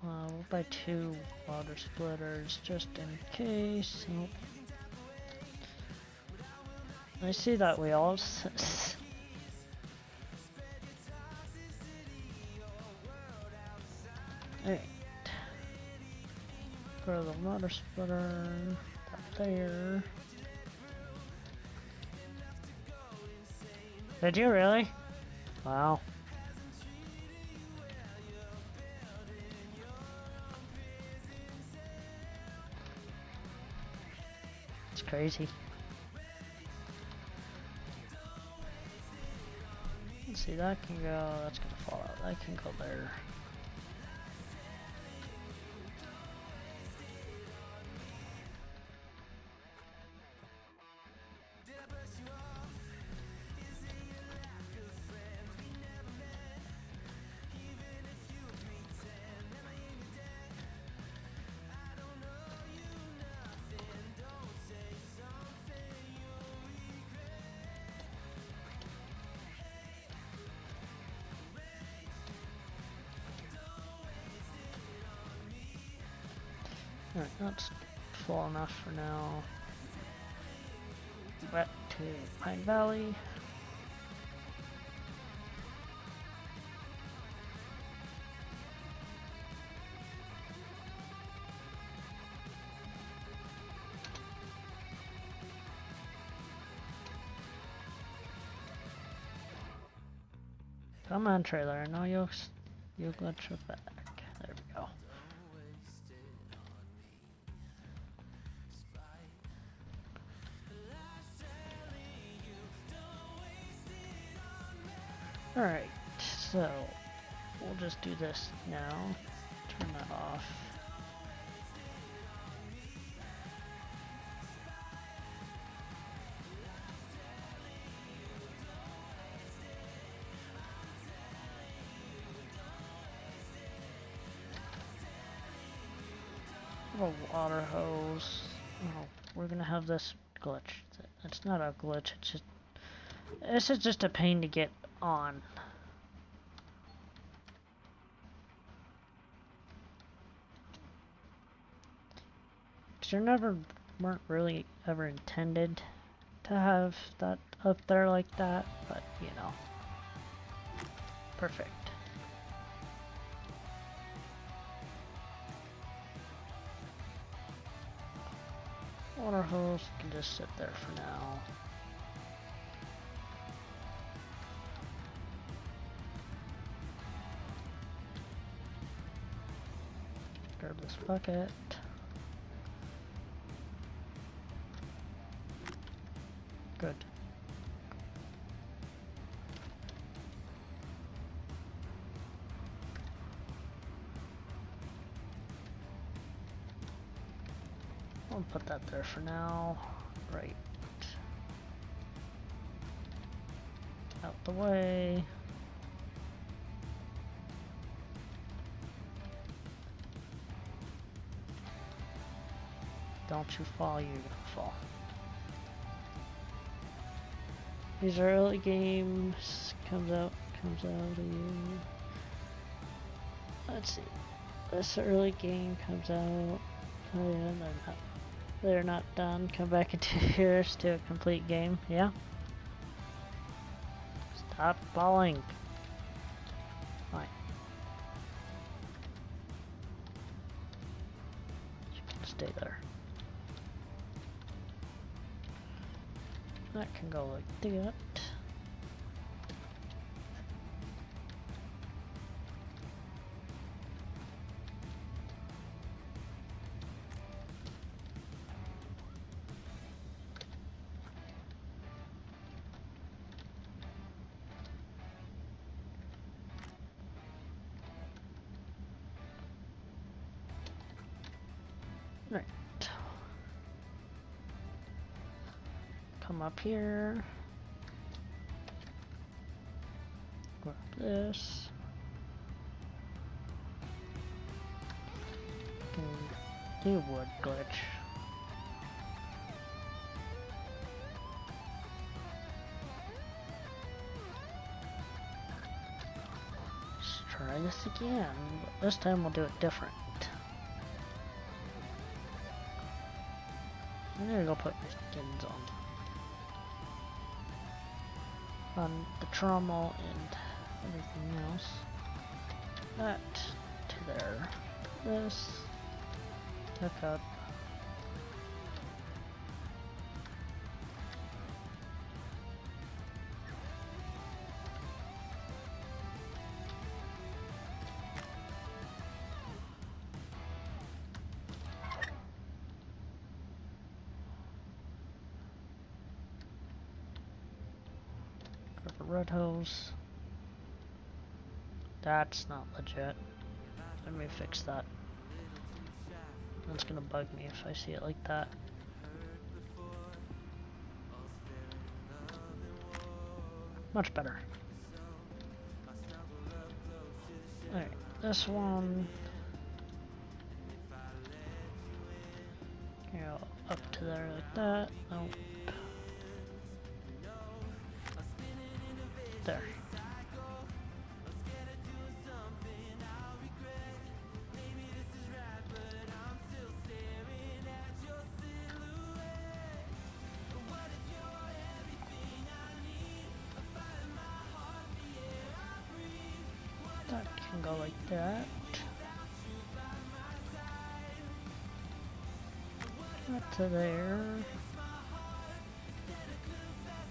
We'll buy 2 water splitters just in case. Nope. I see that wheel. Alright. Throw the motor splitter up there. Did you really? Wow. It's crazy. Let's see, that can go, that's gonna fall out. That can go there. Alright, that's full enough for now. Back to Pine Valley. Come on, trailer. I know you'll glitch it back. There we go. Alright, so we'll just do this now. Turn that off. A water hose. Oh, we're gonna have this glitch. It's not a glitch, it's just this is just a pain to get on. Cause you weren't really ever intended to have that up there like that, but you know. Perfect. Water hose can just sit there for now. Grab this bucket. Good. I'll put that there for now. Right. Out the way. Don't you fall, you're gonna fall. These are early games. Comes out of you. Let's see. This early game comes out. Oh yeah, they're not done. Come back in 2 years to a complete game. Yeah. Stop falling. Fine. You can stay there. That can go like that. Right. Come up here. Grab this. Can do wood glitch. Let's try this again, but this time we'll do it different. I'm gonna go put my skins on. on the trommel and everything else. That to there. This. Hook up. For the red hose. That's not legit. Let me fix that. That's gonna bug me if I see it like that. Much better. Alright, this one. Go up to there like that. Nope. There. That can go like that. That to there.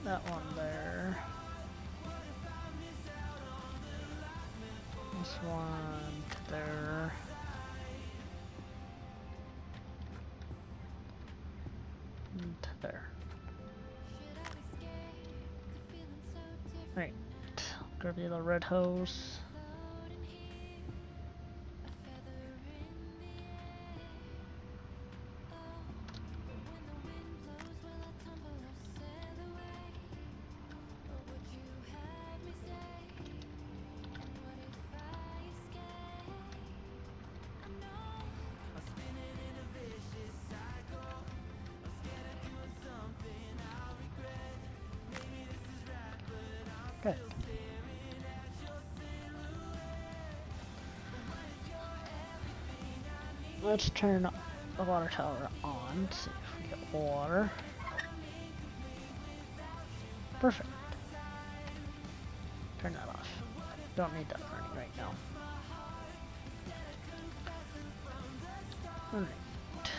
That one there. This one to there. And to there. Right. Grab the other red hose. Good. Let's turn the water tower on, see if we get water. Perfect. Turn that off. Don't need that running right now. Alright.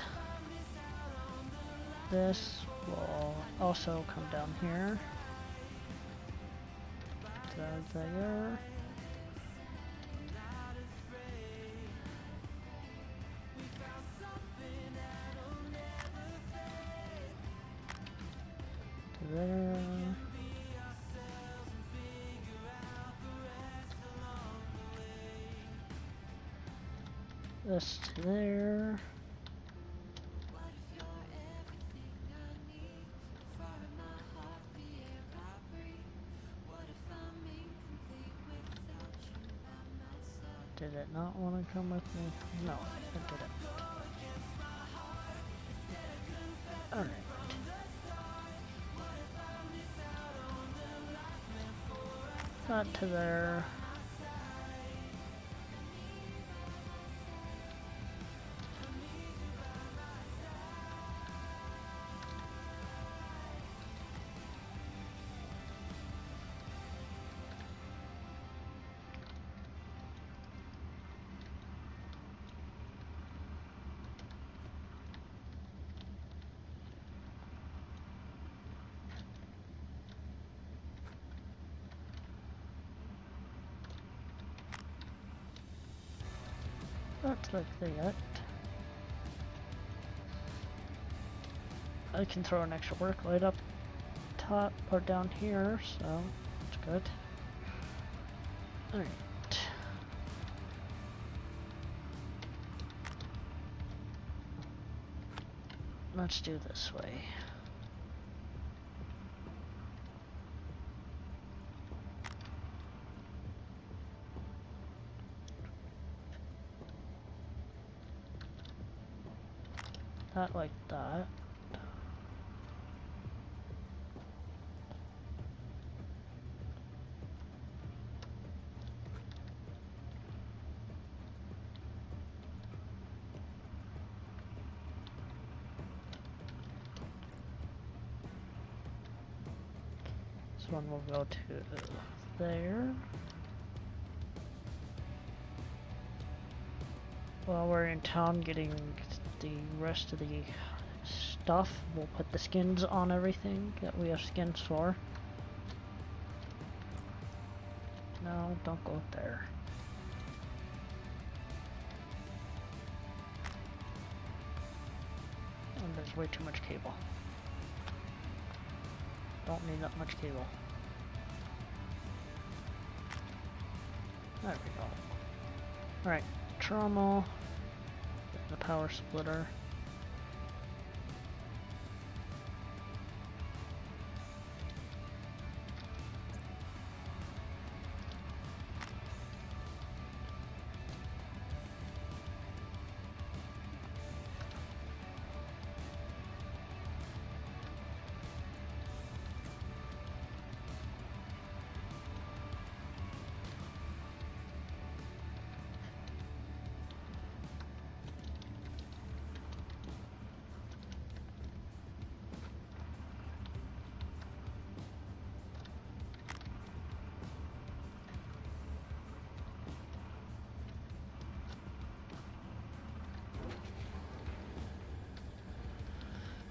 This will also come down here. There. There. This to there. Did it not want to come with me? No, it didn't. Alright. Not to there. That's like that. I can throw an extra work light up top or down here, so that's good. Alright. Let's do this way. That like that. This one will go to there. While we're in town getting the rest of the stuff, we'll put the skins on everything that we have skins for. No, don't go up there. And there's way too much cable. Don't need that much cable. There we go. Alright, trommel, the power splitter.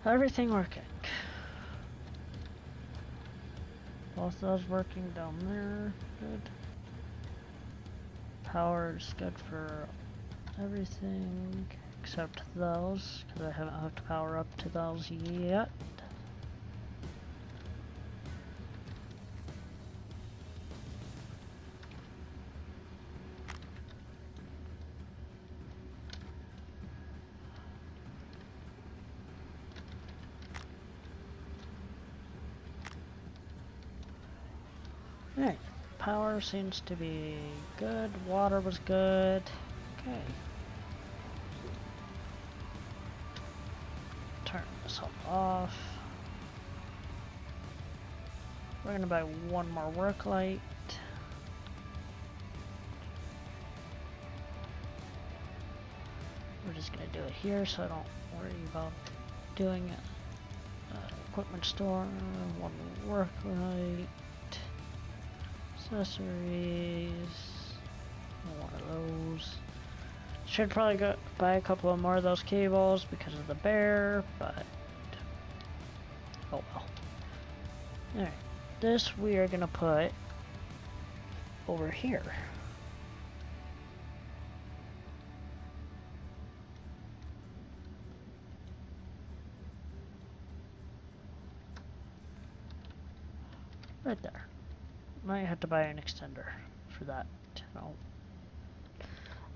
Everything working. Both those working down there. Good. Power is good for everything except those, because I haven't hooked power up to those yet. Alright, power seems to be good, water was good. Okay. Turn this all off. We're gonna buy one more work light. We're just gonna do it here so I don't worry about doing it. Equipment store, one work light. Accessories, one of those. Should probably go buy a couple of more of those cables because of the bear, but oh well. Alright, this we are gonna put over here. Right there. Might have to buy an extender for that. No,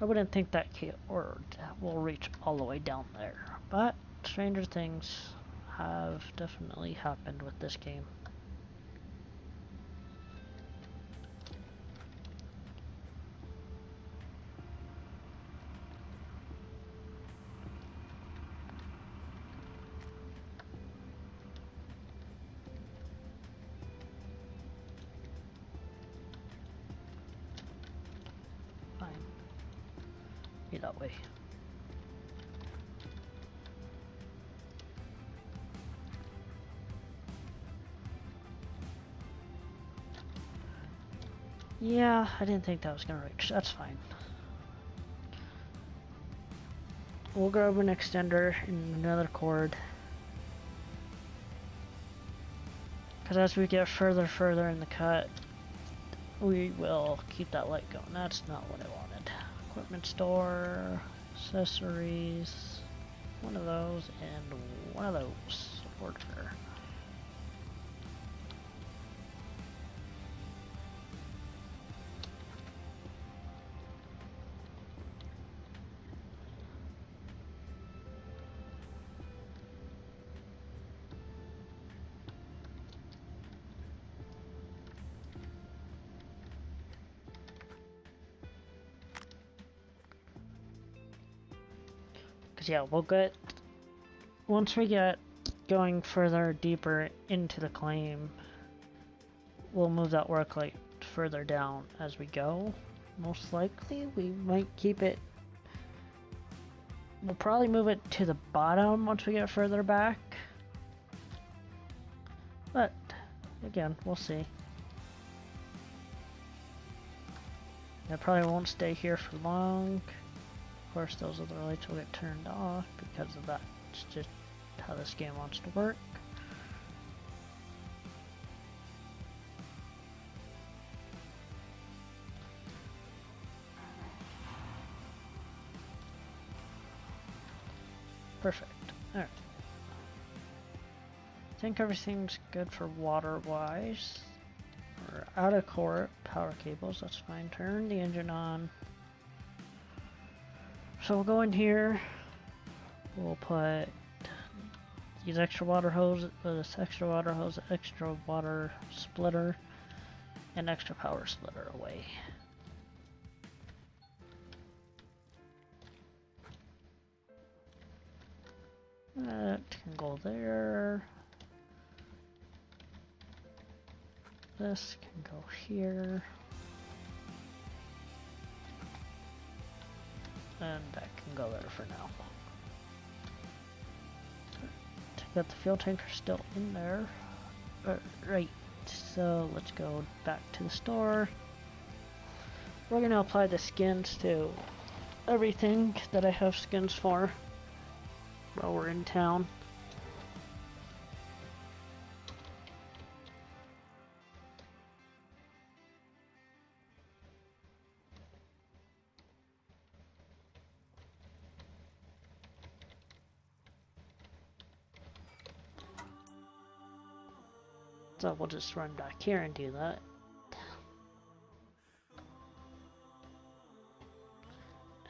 I wouldn't think that cord will reach all the way down there, but stranger things have definitely happened with this game. Be that way. Yeah, I didn't think that was gonna reach. That's fine. We'll grab an extender and another cord. Because as we get further in the cut, we will keep that light going. That's not what I wanted. Equipment store, accessories, one of those, and one of those. Order. Yeah, we'll get, once we get going further deeper into the claim, we'll move that work light further down as we go. Most likely we might keep it, we'll probably move it to the bottom once we get further back, but Again, we'll see. I probably won't stay here for long. Of course, those other lights will get turned off because of that. It's just how this game wants to work. Perfect. Alright. I think everything's good for water-wise. We're out of core power cables, that's fine. Turn the engine on. So we'll go in here. We'll put these extra water hose, this extra water splitter, and extra power splitter away. That can go there. This can go here. And that can go there for now. Got the fuel tanker still in there. Right, so let's go back to the store. We're gonna apply the skins to everything that I have skins for while we're in town. So we'll just run back here and do that.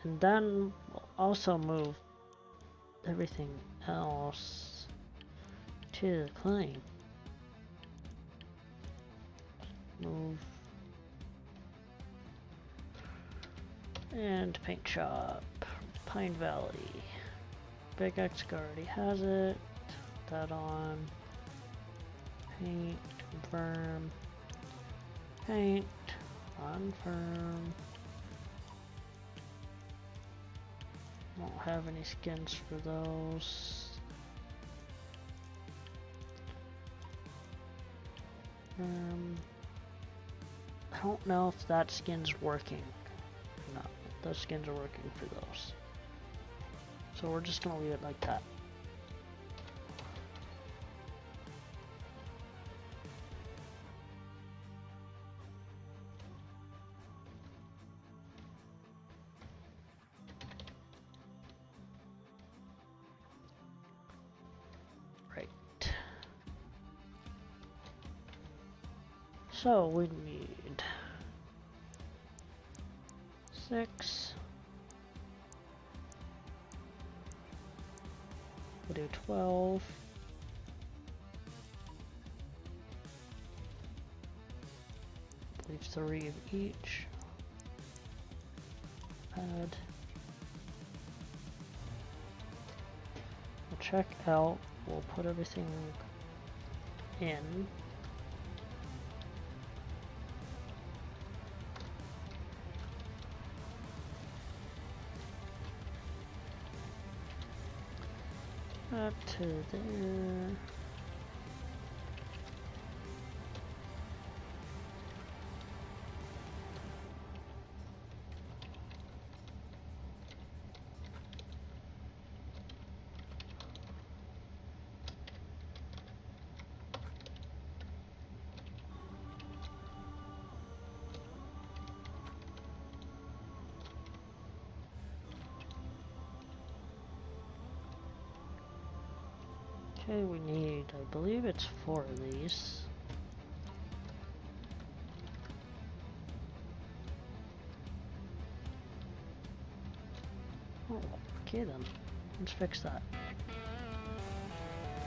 And then we'll also move everything else to the claim. Move. And paint shop. Pine Valley. Big X already has it. Put that on. Paint, confirm, paint, confirm. Won't have any skins for those. I don't know if that skin's working. No, those skins are working for those. So we're just gonna leave it like that. So we need 6. We'll do 12. Leave 3 of each. Add. We'll check out. We'll put everything in. Up to there. Okay, we need, I believe it's 4 of these. Oh, okay then. Let's fix that.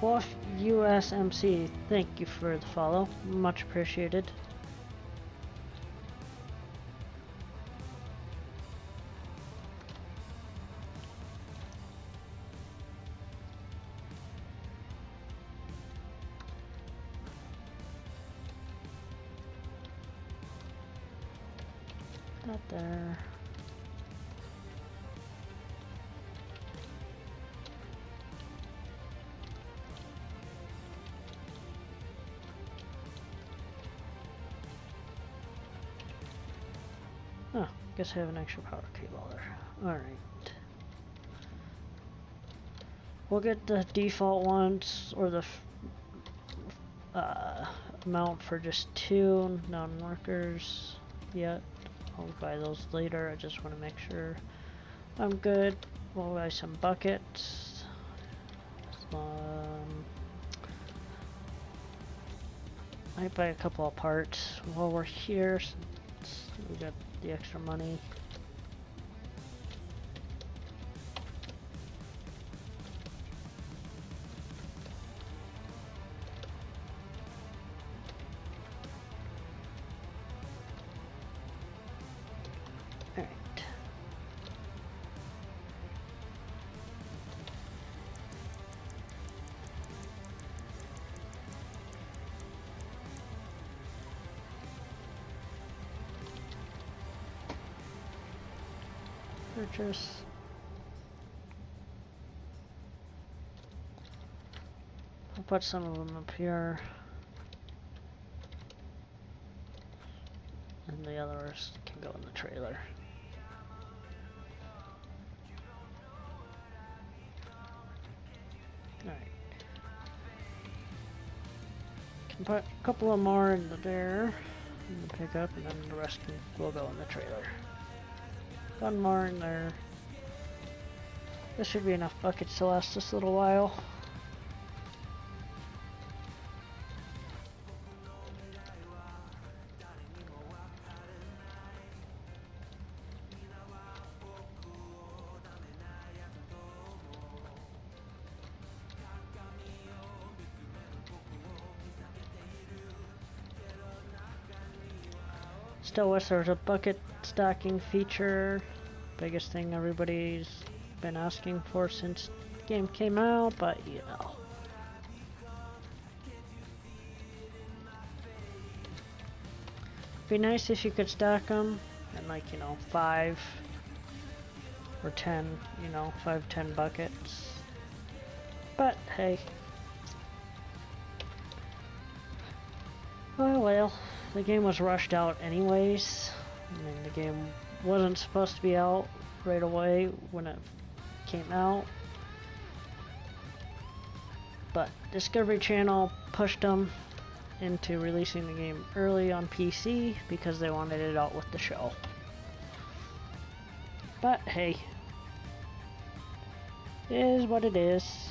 Wolf USMC, thank you for the follow. Much appreciated. That there. Guess I have an extra power cable there. Alright. We'll get the default ones, or the amount for just 2 non-workers yet. I'll buy those later. I just want to make sure I'm good. We'll buy some buckets. Might buy a couple of parts while we're here, since we got the extra money. Purchase. I'll put some of them up here, and the others can go in the trailer. Alright. Can put a couple of more in there in the pickup, and then the rest will go in the trailer. One more in there. This should be enough buckets to last us a little while. Still wish there was a bucket stacking feature. Biggest thing everybody's been asking for since the game came out, but you know. Be nice if you could stack them in, like, you know, 5 or 10, you know, 5, 10 buckets. But hey. Oh well, the game was rushed out anyways. I mean, the game wasn't supposed to be out right away when it came out. But Discovery Channel pushed them into releasing the game early on PC because they wanted it out with the show. But hey, it is what it is.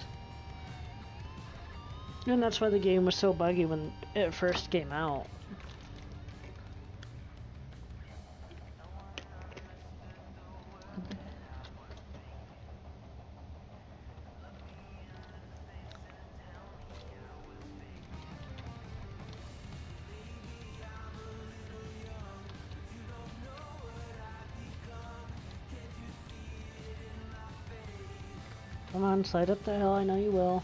And that's why the game was so buggy when it first came out. Come on, slide up the hill, I know you will.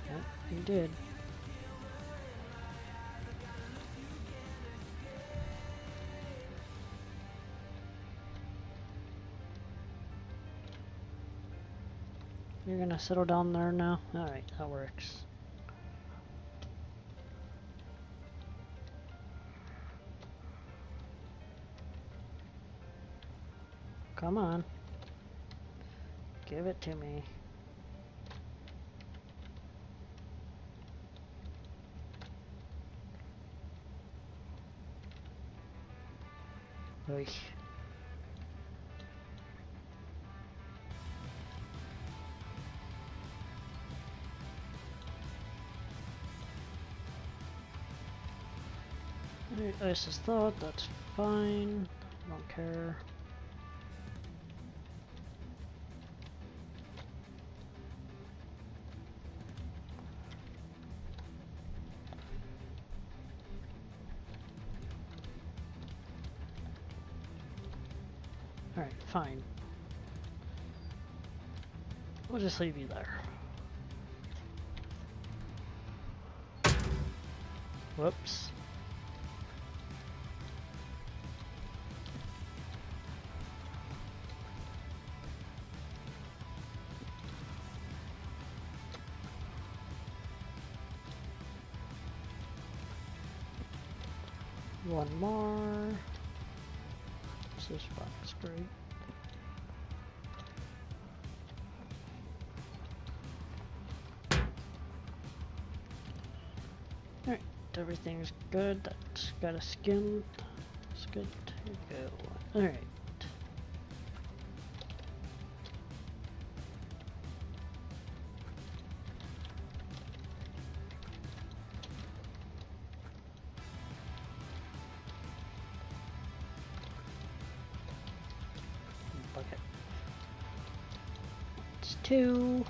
Yep, you did. You're gonna settle down there now? Alright, that works. Come on. Give it to me. Oy. Ice is thawed, that's fine. I don't care. Alright, fine. We'll just leave you there. Whoops. One more. This spot's great. Alright, everything's good. That's got a skin. It's good to go. Alright. Bucket. It's 2.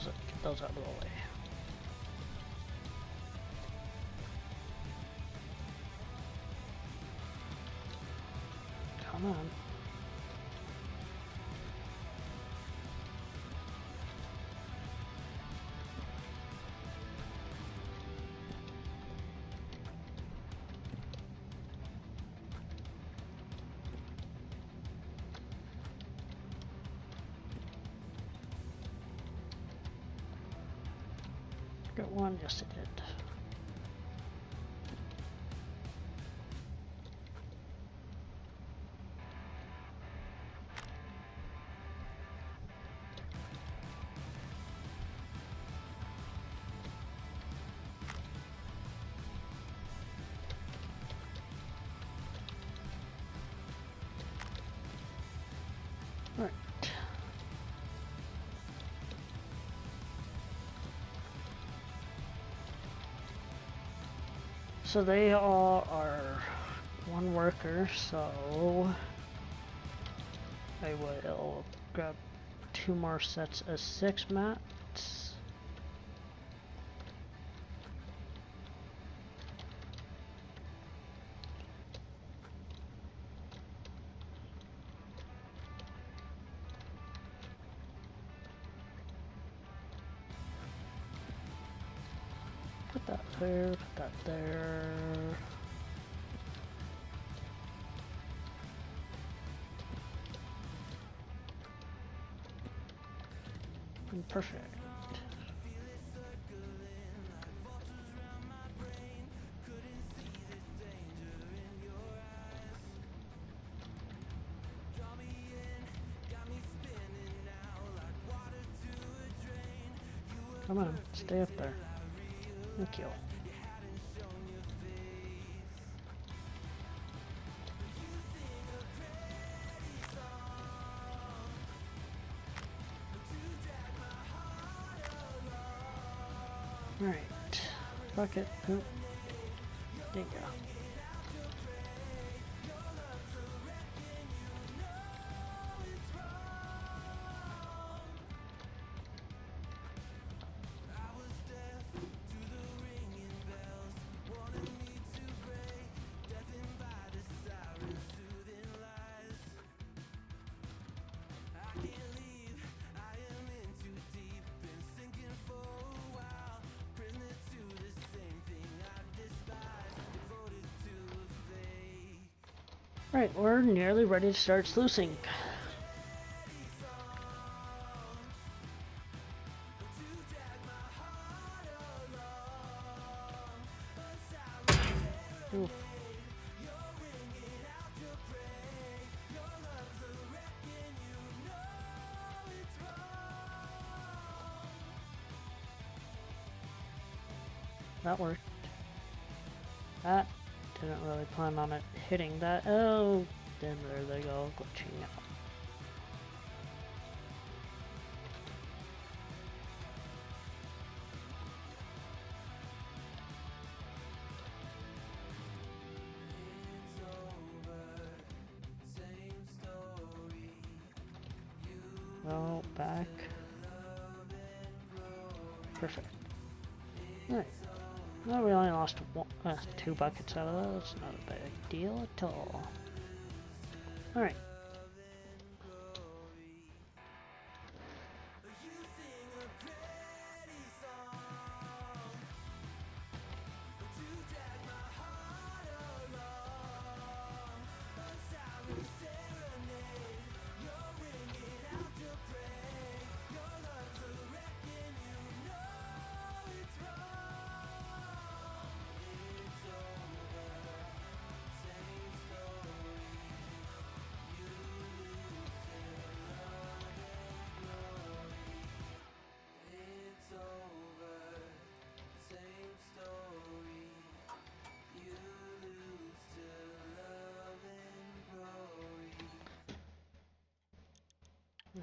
Get those out of the way. Come on. Got one, yes it did. Right. So they all are one worker, so I will grab 2 more sets of 6 mats. Put that there, put that there. And perfect. Come on, stay up there. Thank you. Alright. Bucket. Poop. There you go. Right, we're nearly ready to start sluicing. Oof. That worked. That didn't really plan on it hitting that. Oh, then there they go, glitching out. Oh, back. Perfect. Alright. Well, we only lost 2 buckets out of that. That's not a big deal at all. Alright.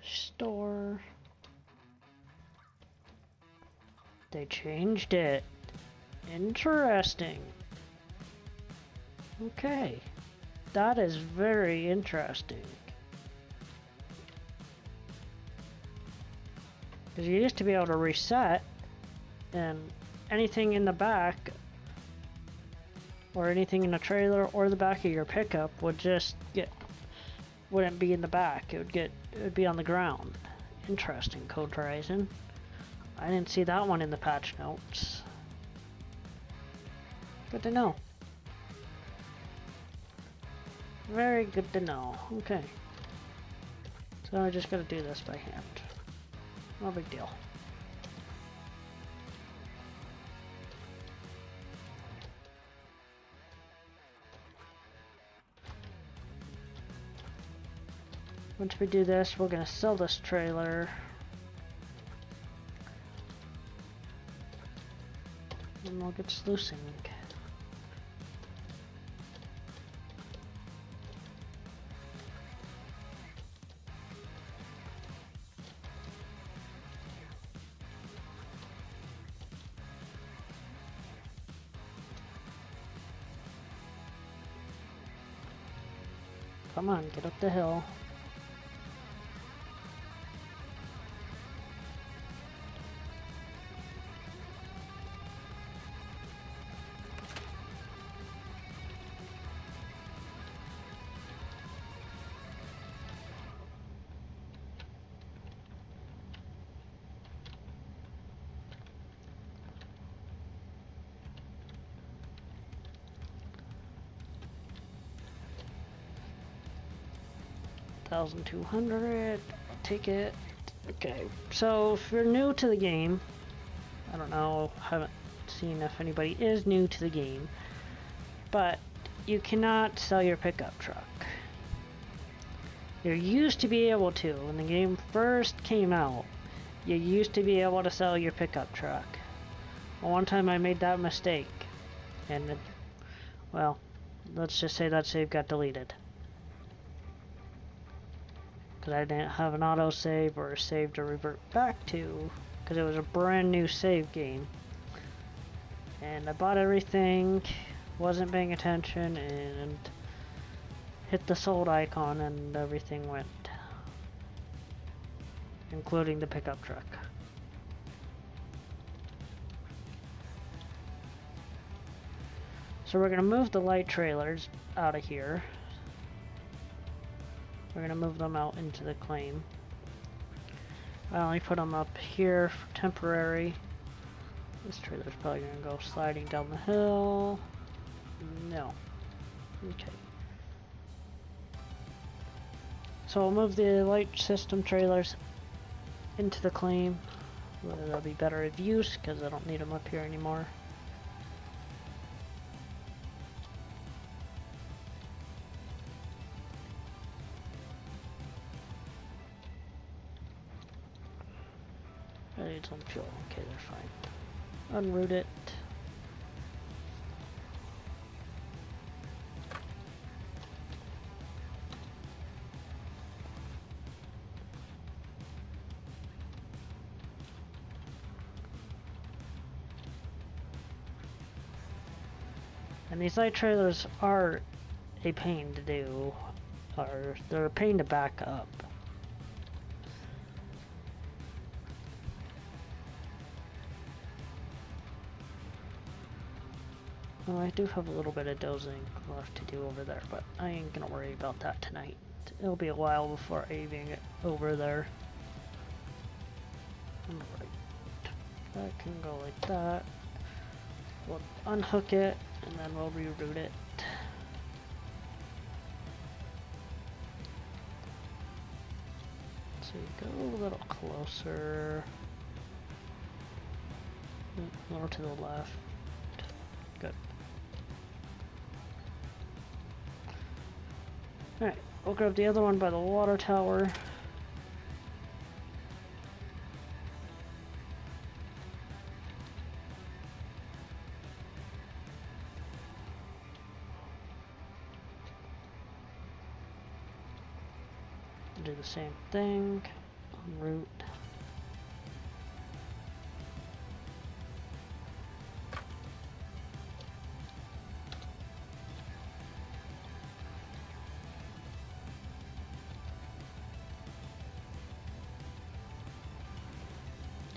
Store. They changed it. Interesting. Okay. That is very interesting. Because you used to be able to reset, and anything in the back, or anything in the trailer or the back of your pickup would just wouldn't be in the back. It would be on the ground. Interesting, Code Horizon. I didn't see that one in the patch notes. Good to know. Very good to know. Okay. So I just gotta do this by hand. No big deal. Once we do this, we're gonna sell this trailer. And we'll get sluicing. Come on, get up the hill. $1,200, take it. Okay, so if you're new to the game, I don't know, haven't seen if anybody is new to the game, but you cannot sell your pickup truck. You used to be able to, when the game first came out, you used to be able to sell your pickup truck. Well, one time I made that mistake, and well, let's just say that save got deleted. Because I didn't have an autosave or a save to revert back to, because it was a brand new save game. And I bought everything, wasn't paying attention, and hit the sold icon and everything went. Including the pickup truck. So we're going to move the light trailers out of here. We're going to move them out into the claim. I only put them up here for temporary. This trailer's probably going to go sliding down the hill. No. Okay. So we'll move the light system trailers into the claim. Whether they'll be better of use because I don't need them up here anymore. I need some fuel. Okay, they're fine. Unroot it. And these light trailers are a pain to do, or they're a pain to back up. Well, I do have a little bit of dozing left to do over there, but I ain't gonna worry about that tonight. It'll be a while before I even get over there. Alright, that can go like that. We'll unhook it, and then we'll reroute it. So you go a little closer. A little to the left. Good. Alright, we'll grab the other one by the water tower. Do the same thing. root.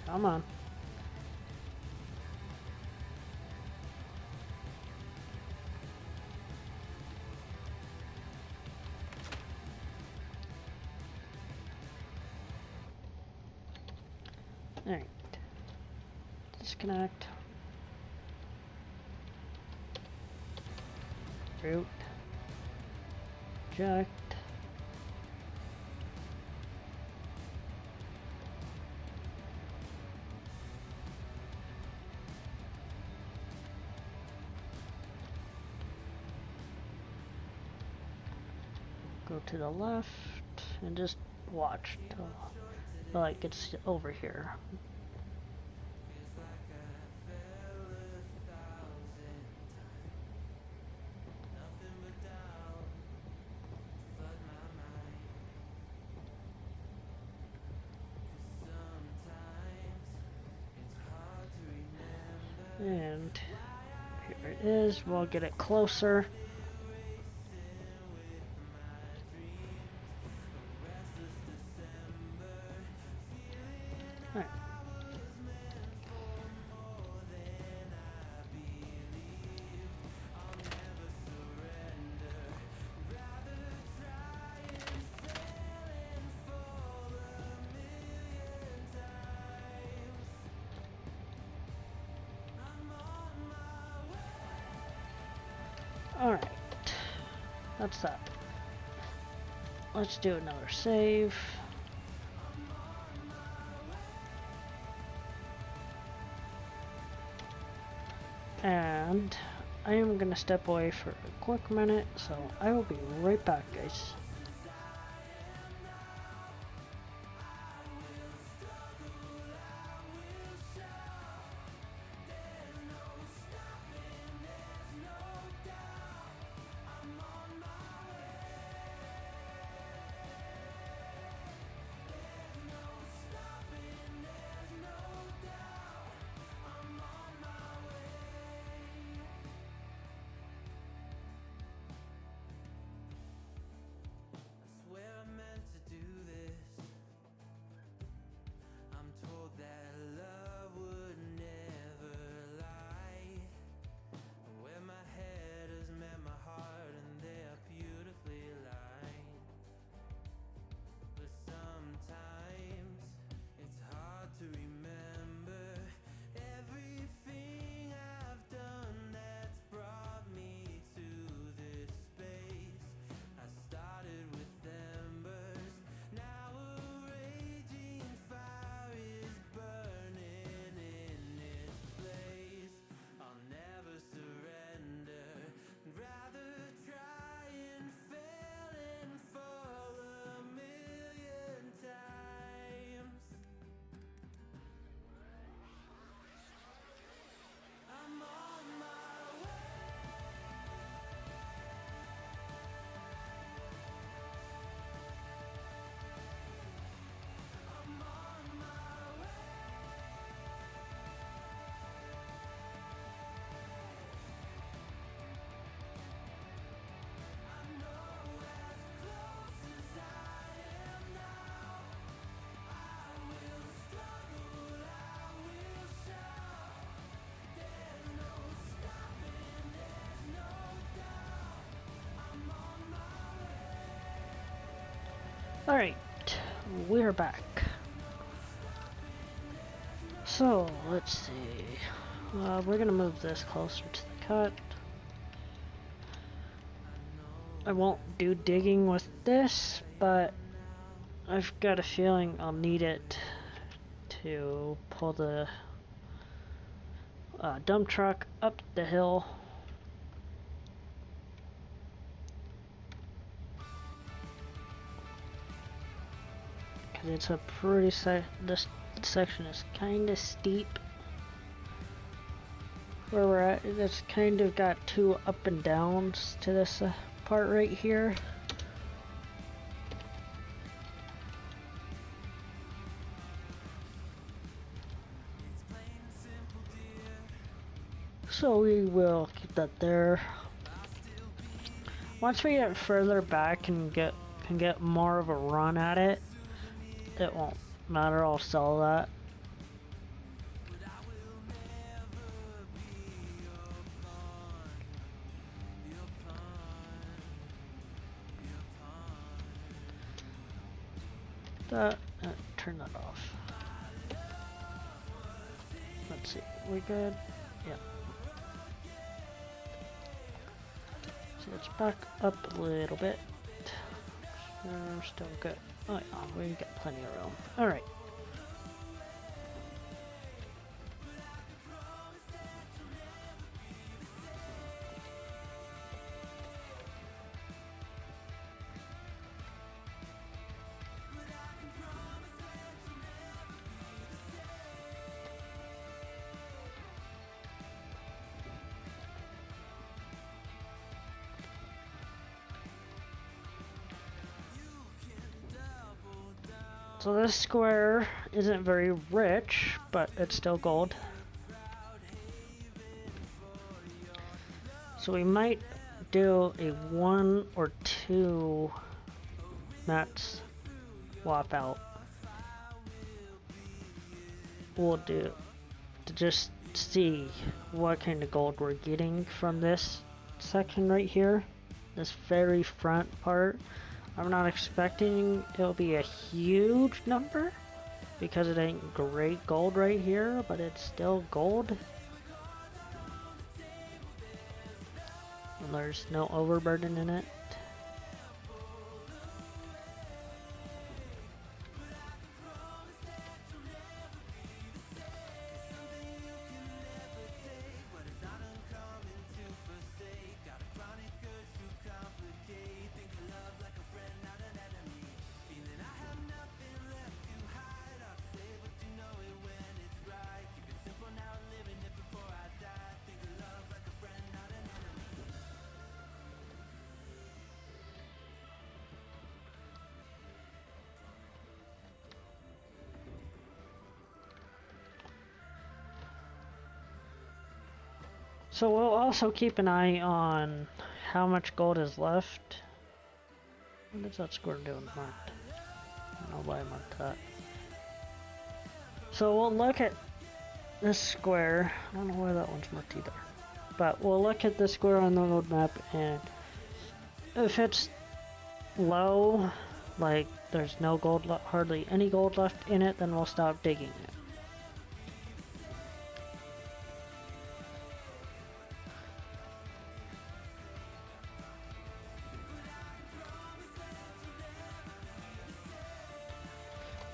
Come on. Alright. Disconnect. Root. Eject. Go to the left and just watch till the light gets over here. And here it is. We'll get it closer. All right. Alright, that's that. Let's do another save. And I am gonna step away for a quick minute, so I will be right back, guys. Alright, we're back. So, let's see. We're gonna move this closer to the cut. I won't do digging with this, but I've got a feeling I'll need it to pull the dump truck up the hill. Because it's a pretty this section is kind of steep. Where we're at, it's kind of got two up and downs to this part right here. So we will keep that there. Once we get further back and can get more of a run at it, it won't matter. I'll sell that. Turn that off. Let's see, we good? Yeah. So let's back up a little bit. We're still good. Oh yeah, we got plenty of room. Alright. So this square isn't very rich, but it's still gold. So we might do a 1 or 2 mats swap out. We'll do to just see what kind of gold we're getting from this section right here, this very front part. I'm not expecting it'll be a huge number because it ain't great gold right here, but it's still gold. And there's no overburden in it. So we'll also keep an eye on how much gold is left. What is that square doing marked? I don't know why I marked that. So we'll look at this square. I don't know why that one's marked either. But we'll look at this square on the roadmap, and if it's low, like there's no gold, hardly any gold left in it, then we'll stop digging it.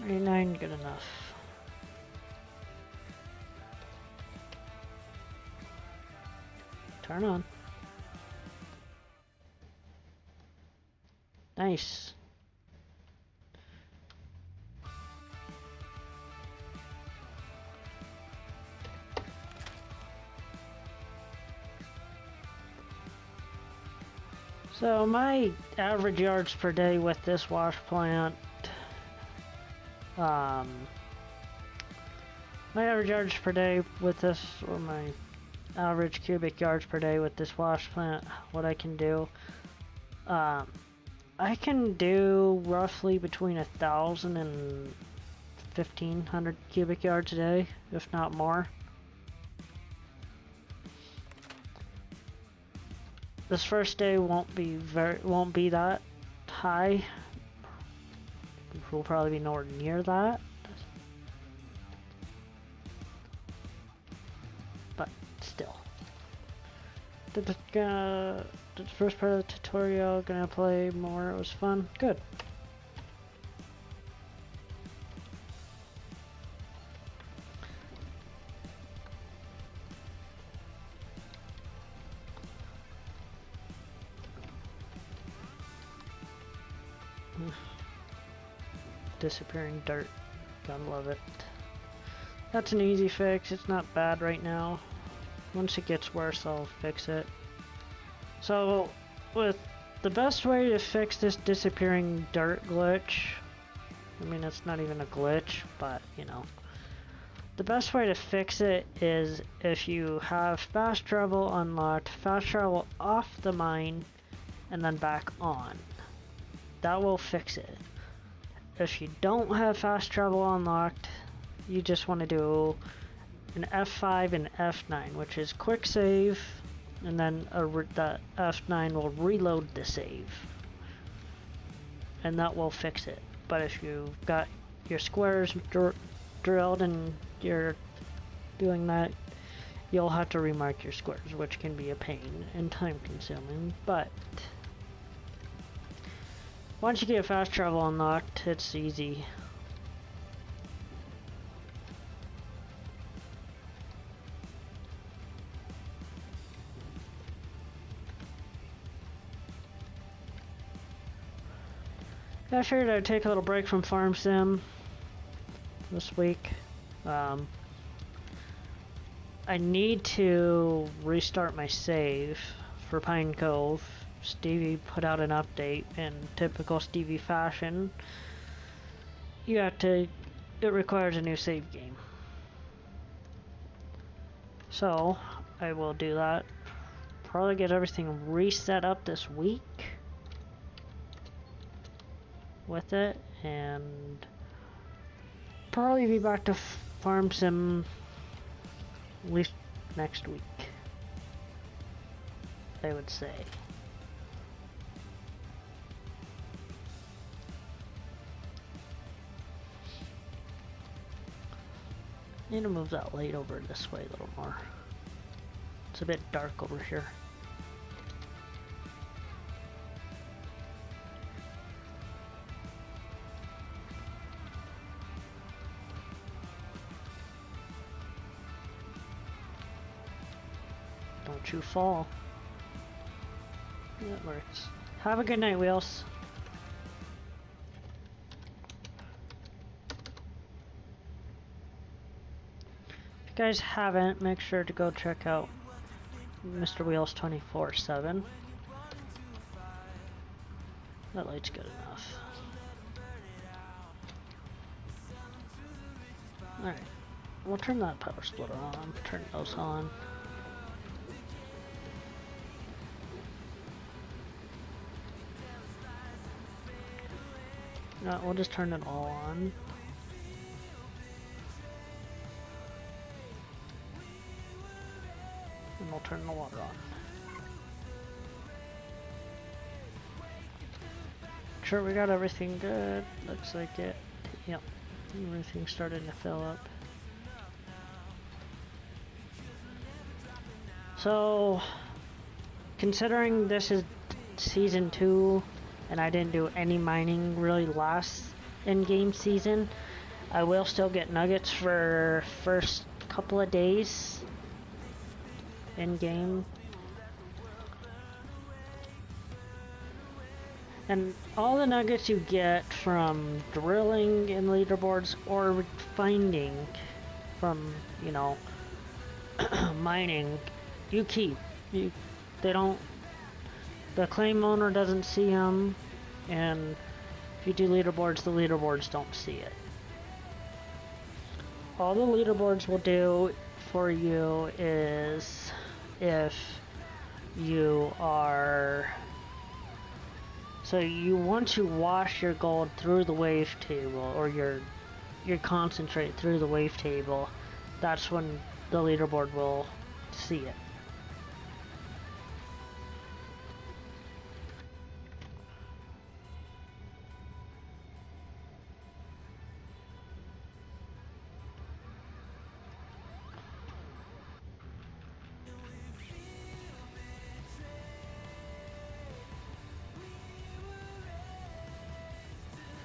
$39, good enough. Turn on. Nice. So my average yards per day with this wash plant, my average yards per day with this, or my average cubic yards per day with this wash plant, what I can do, I can do roughly between 1,000 and 1,500 cubic yards a day, if not more. This first day won't be that high. We'll probably be nowhere near that. But still. The first part of the tutorial, gonna play more, it was fun. Good. Disappearing dirt. Gotta love it. That's an easy fix. It's not bad right now. Once it gets worse, I'll fix it. So, with the best way to fix this disappearing dirt glitch, I mean, it's not even a glitch, but, you know. The best way to fix it is if you have fast travel unlocked, fast travel off the mine, and then back on. That will fix it. If you don't have fast travel unlocked, you just want to do an F5 and F9, which is quick save, and then the F9 will reload the save. And that will fix it. But if you've got your squares drilled and you're doing that, you'll have to remark your squares, which can be a pain and time consuming, but once you get fast travel unlocked, it's easy. I figured I'd take a little break from Farm Sim this week. I need to restart my save for Pine Cove. Stevie put out an update in typical Stevie fashion. It requires a new save game. So, I will do that. Probably get everything reset up this week with it, and probably be back to Farm Sim at least next week, I would say. Need to move that light over this way a little more. It's a bit dark over here. Don't you fall. That works. Have a good night, Wheels. If you guys haven't, make sure to go check out Mr. Wheels 24/7. That light's good enough. Alright, we'll turn that power splitter on, turn those on. No, we'll just turn it all on. And we'll turn the water on. Sure, we got everything good. Looks like it. Yep. Everything's starting to fill up. So, considering this is season 2, and I didn't do any mining really last in-game season, I will still get nuggets for first couple of days in-game. And all the nuggets you get from drilling in leaderboards or finding from, you know, mining, you keep. The claim owner doesn't see them, and if you do leaderboards, the leaderboards don't see it. All the leaderboards will do for you is if you are... So you want to wash your gold through the wave table, or your concentrate through the wave table. That's when the leaderboard will see it.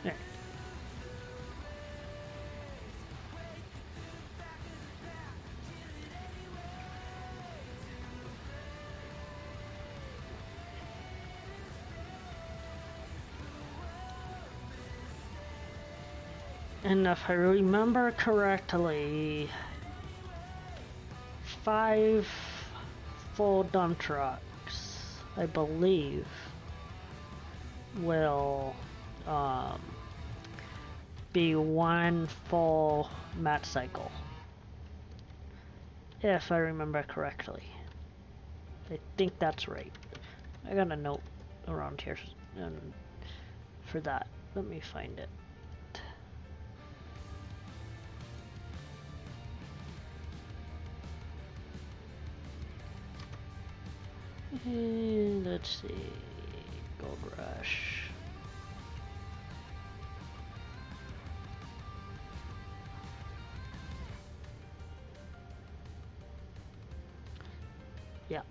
There. And if I remember correctly, 5 full dump trucks, I believe, will be 1 full mat cycle. if I remember correctly. I think that's right. I got a note around here for that. Let me find it. And let's see. Gold Rush. Yeah,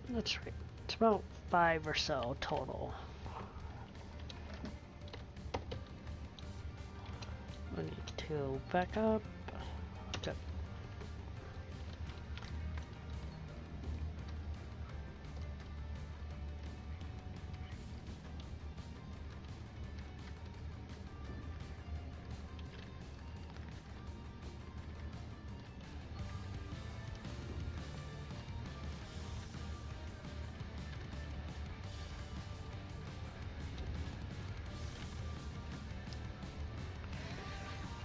that's right. It's about 5 or so total. We need to back up. Okay.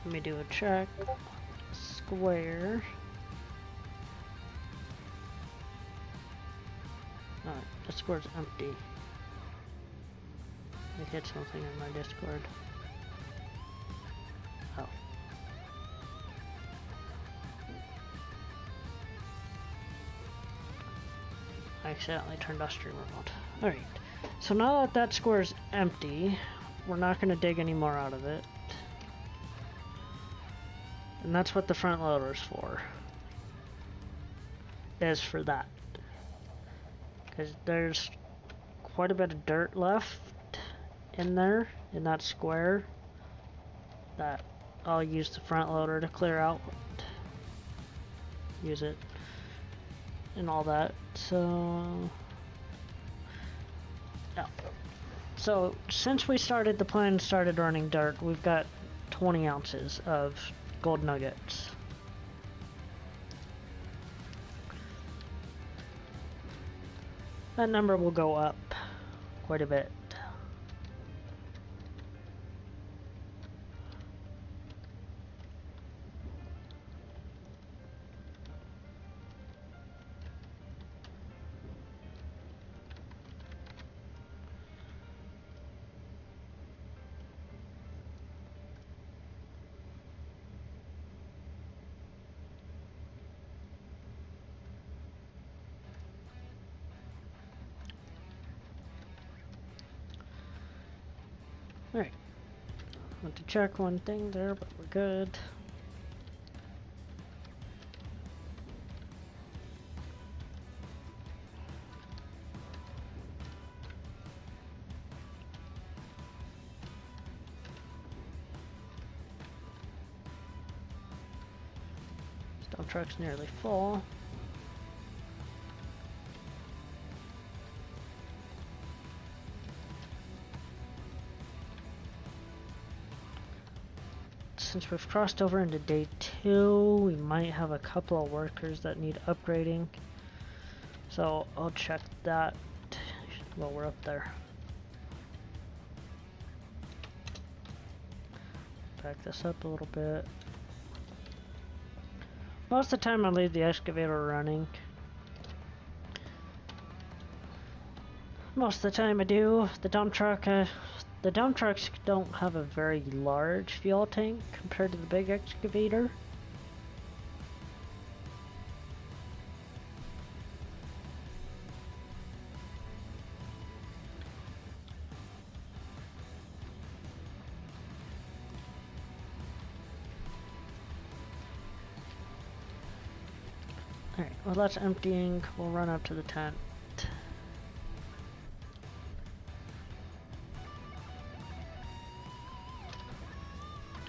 Let me do a check. Square. Alright, the square's empty. I hit something in my Discord. Oh. I accidentally turned off stream remote. Alright, so now that that square is empty, we're not going to dig any more out of it. And that's what the front loader's for. Is for that. Because there's quite a bit of dirt left in there, in that square, that I'll use the front loader to clear out. Use it. And all that. So... yeah. So, since we started the plan, started running dirt, we've got 20 ounces of gold nuggets. That number will go up quite a bit. Alright, want to check one thing there, but we're good. Dump truck's nearly full. Since we've crossed over into day 2, we might have a couple of workers that need upgrading. So I'll check that while we're up there. Back this up a little bit. Most of the time I leave the excavator running. Most of the time I do. The dump trucks don't have a very large fuel tank compared to the big excavator. Alright, well that's emptying. We'll run up to the tent.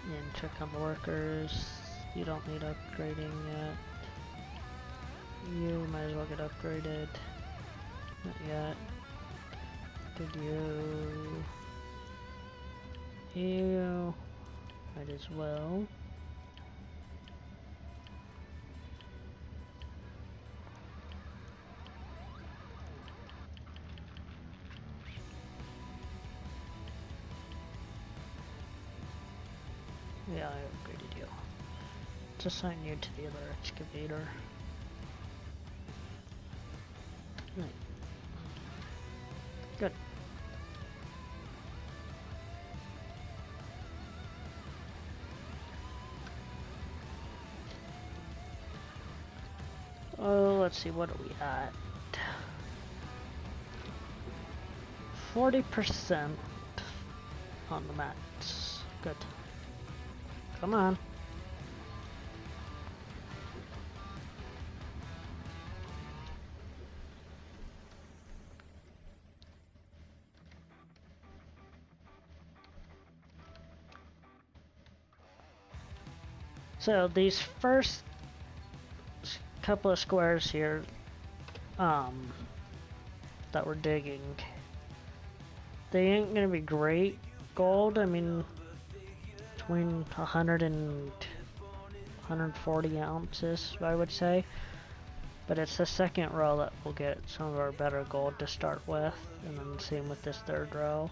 And check on the workers. You don't need upgrading yet. You might as well get upgraded. Not yet. Did you? You might as well. Yeah, I upgraded you. Let's assign you to the other excavator. Good. Oh, let's see, what are we at? 40% on the mats. Good. Come on. So these first couple of squares here, that we're digging, they ain't gonna be great gold. I mean, between 100 and 140 ounces, I would say. But it's the second row that we'll get some of our better gold to start with, and then same with this third row.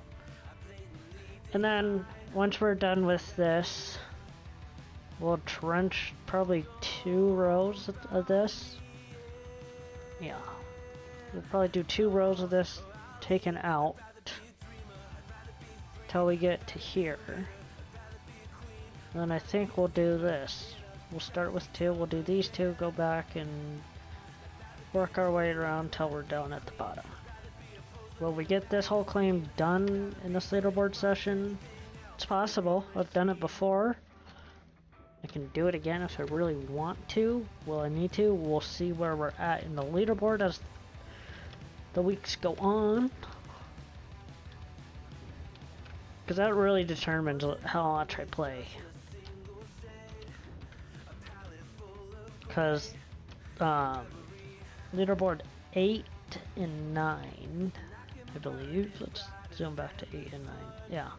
And then once we're done with this, we'll trench probably 2 rows of this. Yeah, we'll probably do 2 rows of this taken out till we get to here. And then I think we'll do this. We'll start with 2, we'll do these 2, go back and work our way around till we're down at the bottom. Will we get this whole claim done in this leaderboard session? It's possible. I've done it before. I can do it again if I really want to. Will I need to? We'll see where we're at in the leaderboard as the weeks go on. Because that really determines how much I play. Because leaderboard 8 and 9, I believe. Let's zoom back to 8 and 9. Yeah.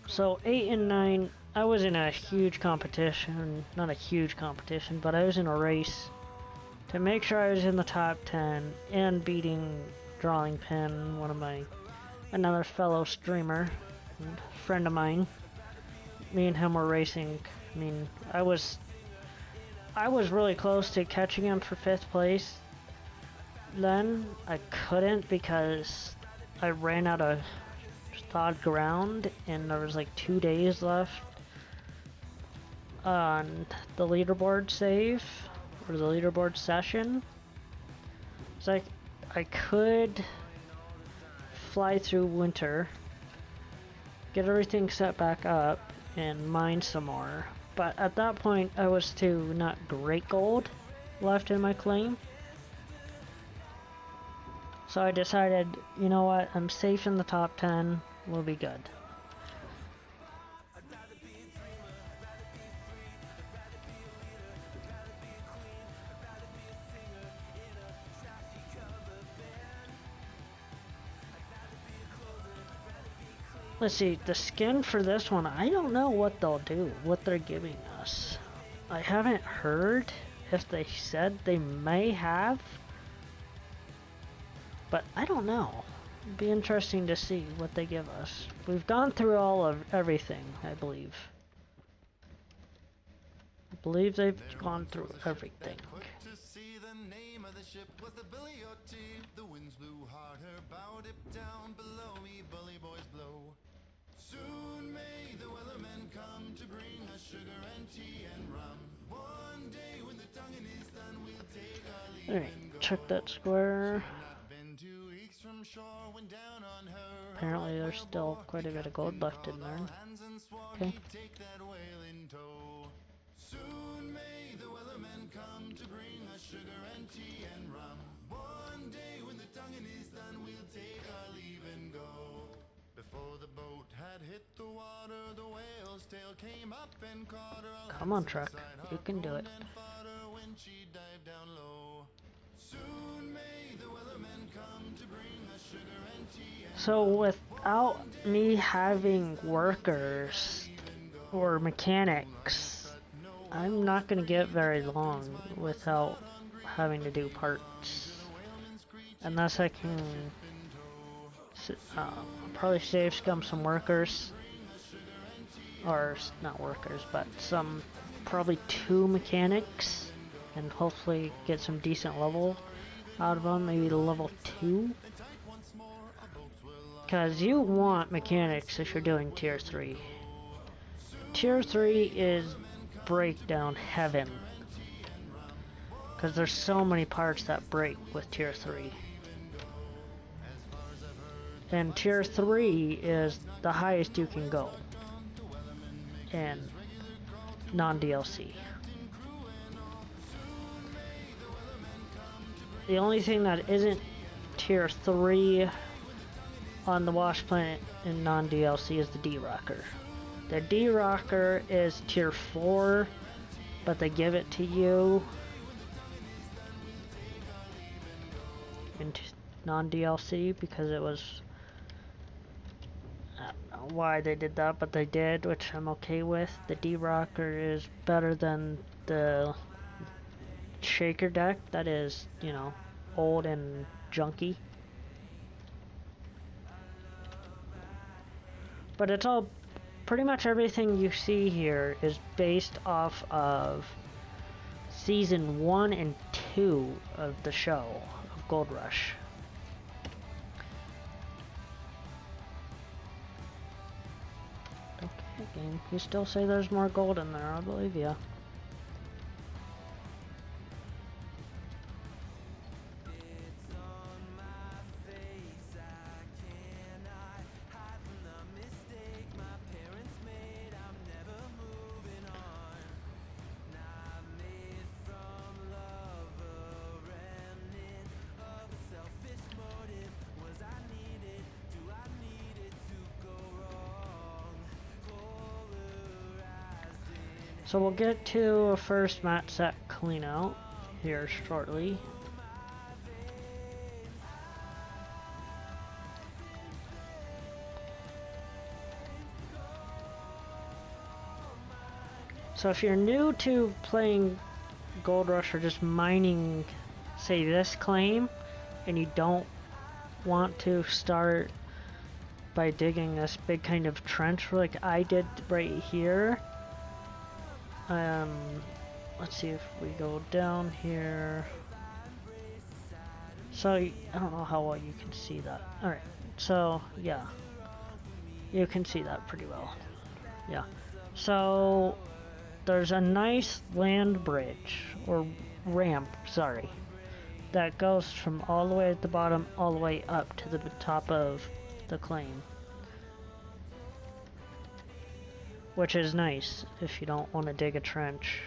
So 8 and 9, I was in a huge competition. Not a huge competition, but I was in a race to make sure I was in the top 10 and beating Drawing Pin, another fellow streamer, friend of mine. Me and him were racing. I mean, I was really close to catching him for 5th place. Then I couldn't because I ran out of thawed ground and there was like 2 days left on the leaderboard save or the leaderboard session. So I could fly through winter, get everything set back up, and mine some more. But at that point, I was to not great gold left in my claim. So I decided, you know what, I'm safe in the top 10, we'll be good. Let's see, the skin for this one, I don't know what they'll do, what they're giving us. I haven't heard if they said they may have, but I don't know. It'd be interesting to see what they give us. We've gone through all of everything, I believe. I believe they've gone through everything. Soon may the wellermen come to bring us sugar and tea and rum. One day when the tonguing is done, we'll take our leave. Alright, check that square. Apparently there's still quite a bit of gold left in there. Okay. Soon may the wellermen come to bring us sugar and tea and rum. One day when the tonguing is done, we'll take our leave and go. Before the boat had hit the water, the whale's tail came up and caught her. Come on, truck. You can do it. When she dived down low. Soon may the wellermen come to bring us sugar and tea. So without me having workers or mechanics, I'm not going to get very long without having to do parts. Unless I can probably save some workers, or not workers, but probably 2 mechanics, and hopefully get some decent level out of them, maybe level 2. Because you want mechanics if you're doing tier 3. Tier 3 is breakdown heaven. Because there's so many parts that break with tier 3. And tier 3 is the highest you can go in non-DLC. The only thing that isn't tier 3 on the Wash Planet in non-DLC is the D-Rocker. The D-Rocker is tier 4, but they give it to you in non-DLC because it was... I don't know why they did that, but they did, which I'm okay with. The D-Rocker is better than the Shaker deck that is, you know, old and junky. But it's all... pretty much everything you see here is based off of Season 1 and 2 of the show, of Gold Rush. Okay, game. You still say there's more gold in there, I believe you. So we'll get to a first mat set clean out here shortly. So if you're new to playing Gold Rush or just mining, say, this claim, and you don't want to start by digging this big kind of trench like I did right here, let's see if we go down here. So, I don't know how well you can see that. Alright, so, yeah. You can see that pretty well. Yeah. So, there's a nice land bridge, or ramp, sorry, that goes from all the way at the bottom all the way up to the top of the claim. Which is nice if you don't want to dig a trench.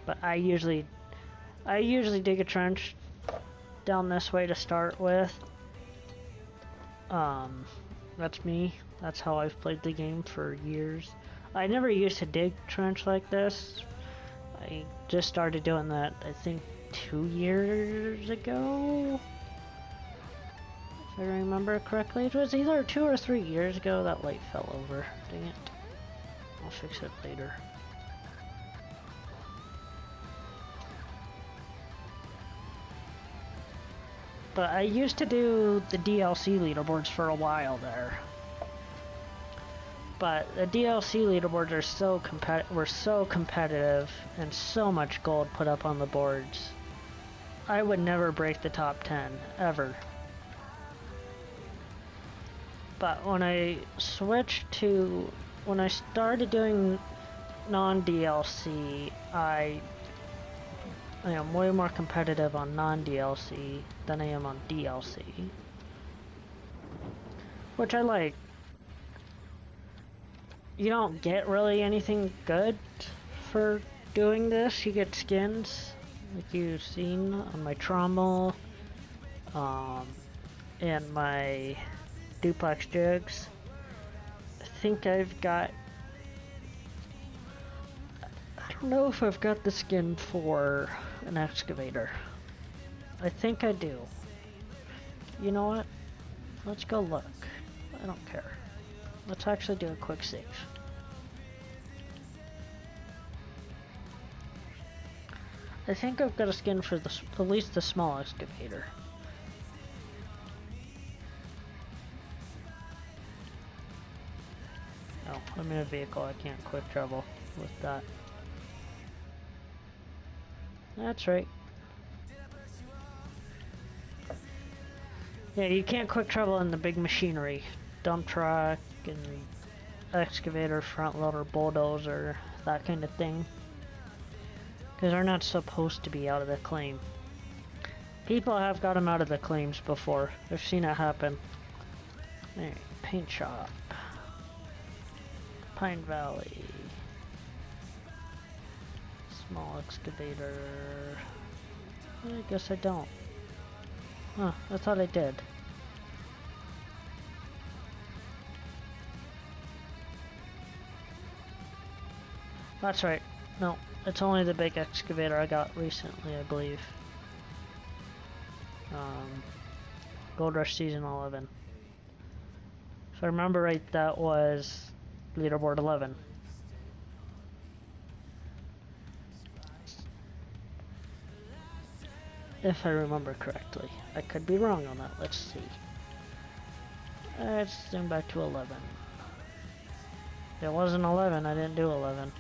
But I usually dig a trench down this way to start with. That's me. That's how I've played the game for years. I never used to dig trench like this. I just started doing that, I think, 2 years ago? If I remember correctly. It was either 2 or 3 years ago. That light fell over. Dang it. I'll fix it later. But I used to do the DLC leaderboards for a while there. But the DLC leaderboards are were so competitive and so much gold put up on the boards. I would never break the top 10, ever. But when I started doing non-DLC, I am way more competitive on non-DLC than I am on DLC. Which I like. You don't get really anything good for doing this. You get skins, like you've seen on my Trommel, and my duplex jigs. I think I've got... I don't know if I've got the skin for an excavator. I think I do. You know what? Let's go look. I don't care. Let's actually do a quick save. I think I've got a skin for at least the small excavator. Oh, I'm in a vehicle. I can't quick travel with that. That's right. Yeah, you can't quick travel in the big machinery. Dump truck and excavator, front loader, bulldozer, that kind of thing. Because they're not supposed to be out of the claim. People have got them out of the claims before. I've seen it happen. Alright, paint shop. Pine Valley. Small excavator. I guess I don't. Huh, I thought I did. That's right. No, it's only the big excavator I got recently, I believe. Gold Rush Season 11. If I remember right, that was leaderboard 11. If I remember correctly. I could be wrong on that. Let's see. Let's zoom back to 11. It wasn't 11. I didn't do 11.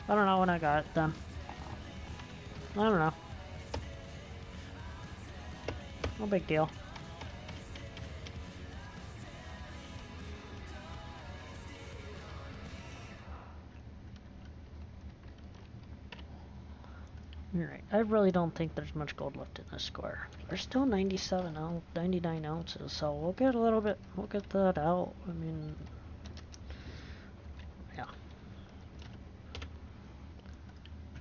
I don't know when I got it done. I don't know. No big deal. Alright, I really don't think there's much gold left in this square. There's still 99 ounces, so we'll get that out. I mean, yeah.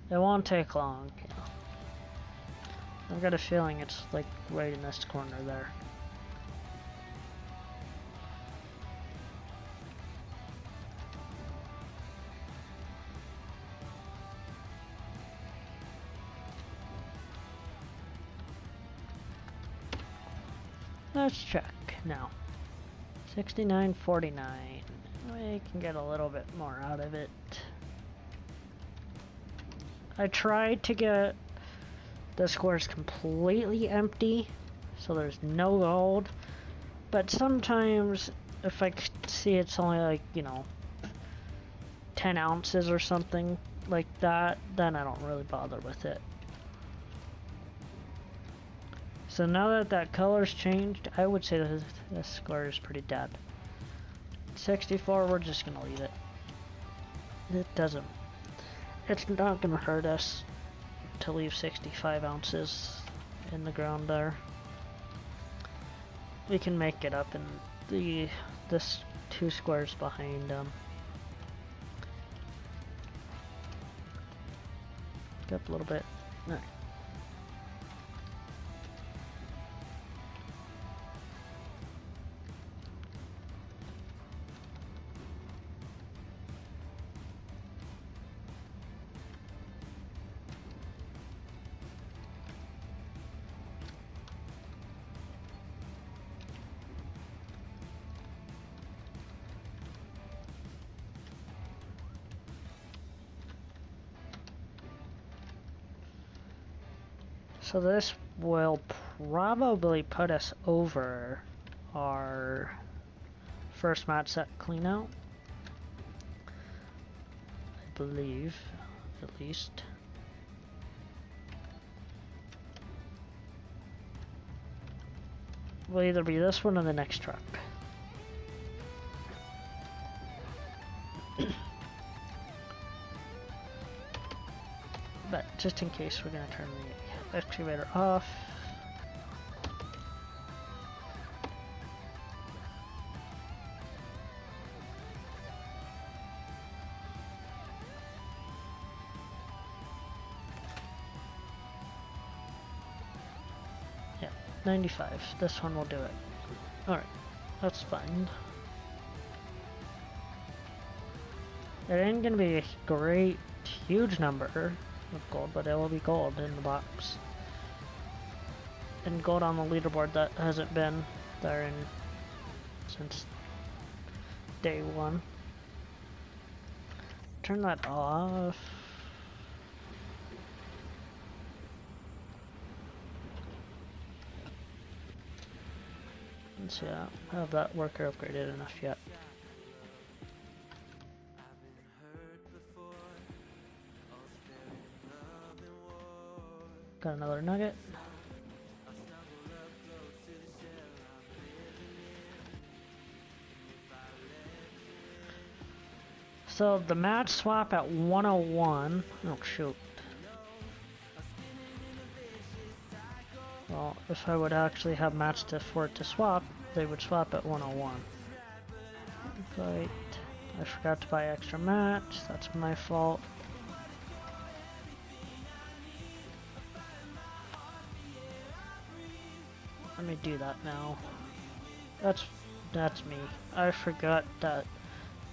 It won't take long, yeah. I've got a feeling it's like right in this corner there. Let's check now. 69.49. We can get a little bit more out of it. I tried to get the squares completely empty, so there's no gold. But sometimes, if I see it's only like, you know, 10 ounces or something like that, then I don't really bother with it. So now that that color's changed, I would say this square is pretty dead. 64, we're just gonna leave it. It's not gonna hurt us to leave 65 ounces in the ground there. We can make it up in this 2 squares behind them. Get up a little bit. Alright. So this will probably put us over our first match set cleanout. I believe, at least. Will either be this one or the next truck. But just in case, we're gonna turn the excavator off. Yeah, 95. This one will do it. Alright, that's fine. It ain't gonna be a great, huge number of gold, but it will be gold in the box. And gold on the leaderboard that hasn't been there since day 1. Turn that off. Let's see, I don't have that worker upgraded enough yet. Got another nugget. So the match swap at 101. Oh shoot. Well, if I would actually have mats for it to swap, they would swap at 101. Right. I forgot to buy extra mats. That's my fault. Let me do that now. That's me. I forgot that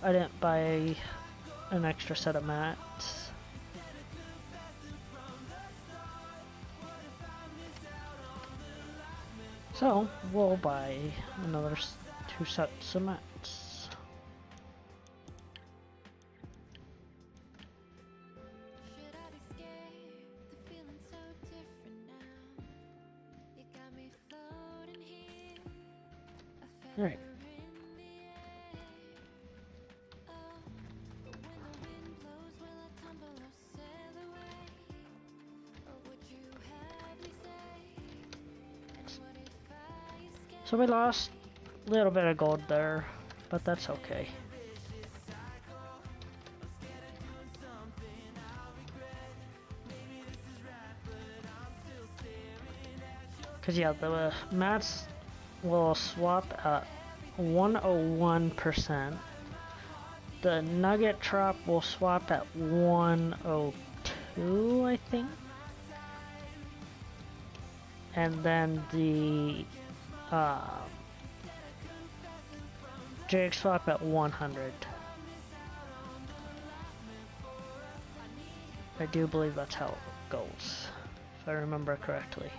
I didn't buy an extra set of mats. So we'll buy another 2 sets of mats. All right. So we lost a little bit of gold there, but that's okay. Cause yeah, the mats will swap at 101%. The nugget drop will swap at 102, I think. And then the jig swap at 100. I do believe that's how it goes, if I remember correctly.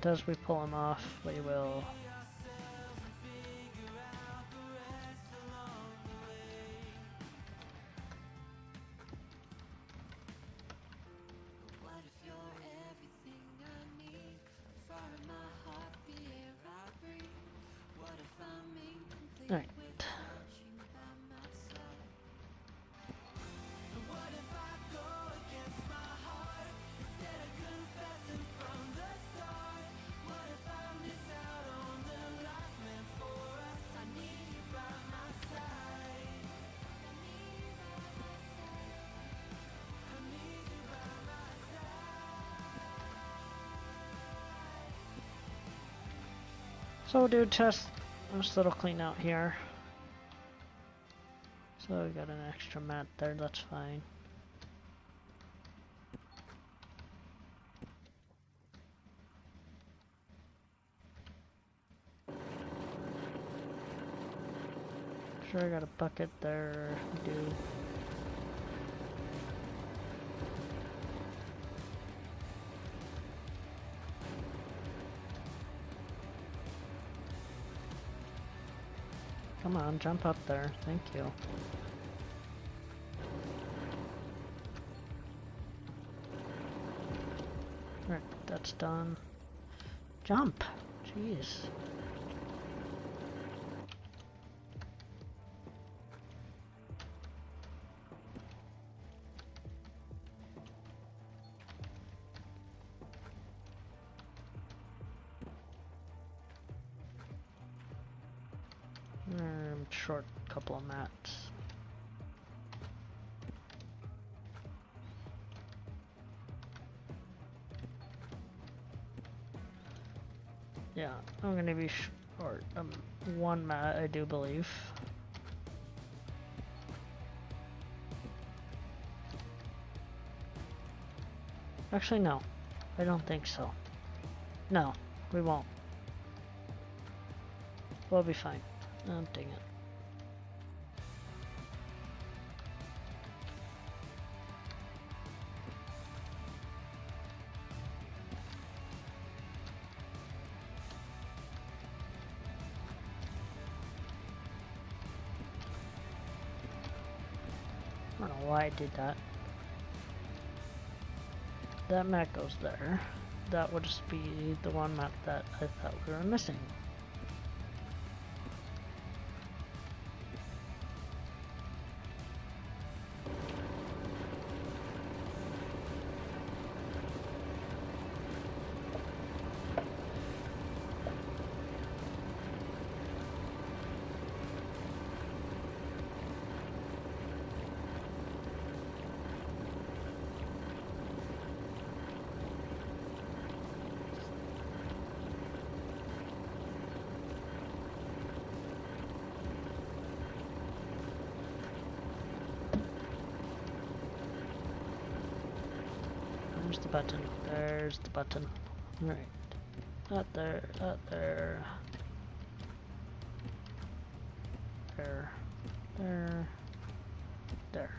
As we pull them off, we will Alright. So we'll do just this little clean out here. So we got an extra mat there, that's fine. Sure, I got a bucket there. We do. Come on, jump up there. Thank you. Alright, that's done. Jump! Jeez. Short couple of mats. Yeah, I'm gonna be short one mat, I do believe. Actually, no. I don't think so. No, we won't. We'll be fine. Oh, dang it. I don't know why I did that. That mat goes there. That would just be the one mat that I thought we were missing. Where's the button? There's the button. Right. Not there, not there. There. There. There.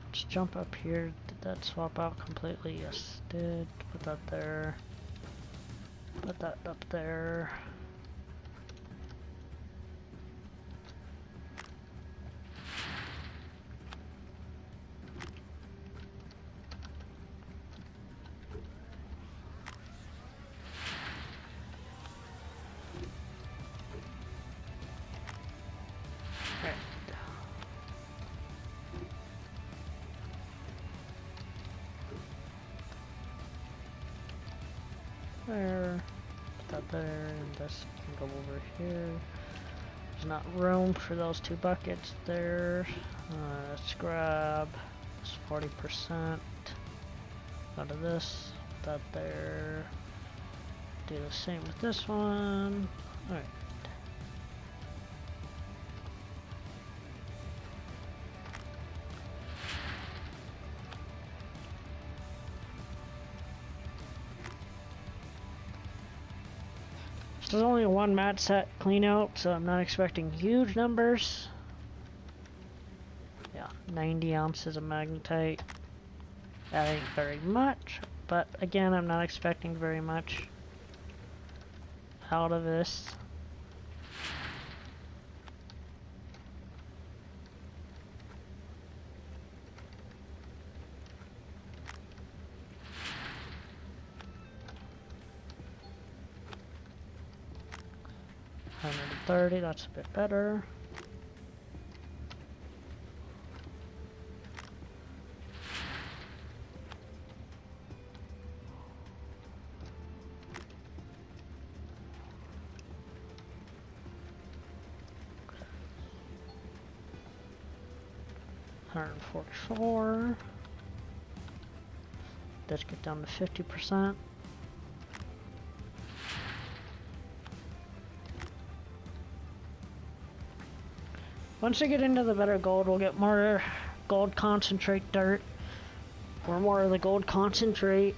Let's jump up here. Did that swap out completely? Yes, it did. Put that there. Put that up there. There, put that there, and this can go over here. There's not room for those two buckets there. Let's grab this 40% out of this, put that there. Do the same with this one. Alright. There's only one mat set clean out, so I'm not expecting huge numbers. Yeah, 90 ounces of magnetite. That ain't very much, but again, I'm not expecting very much out of this. $130, that's a bit better. $144. Let's get down to 50%. Once we get into the better gold, we'll get more gold concentrate dirt, or more of the gold concentrate,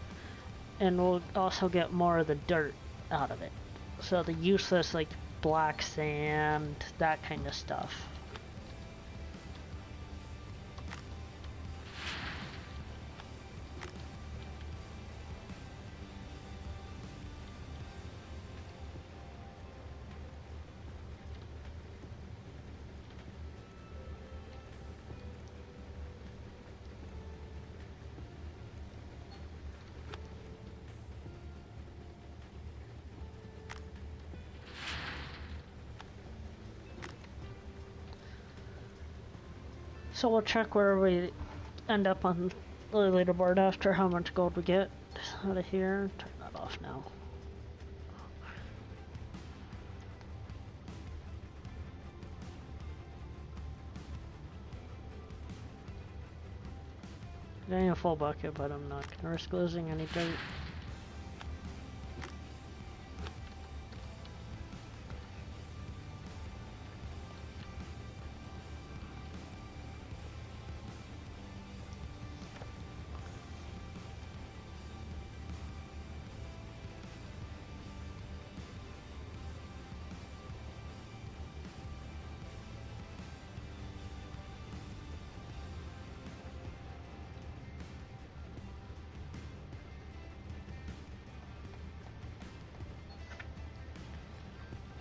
and we'll also get more of the dirt out of it. So the useless, like black sand, that kind of stuff. So we'll check where we end up on the leaderboard after how much gold we get out of here. Turn that off now. Getting a full bucket, but I'm not gonna risk losing any dirt.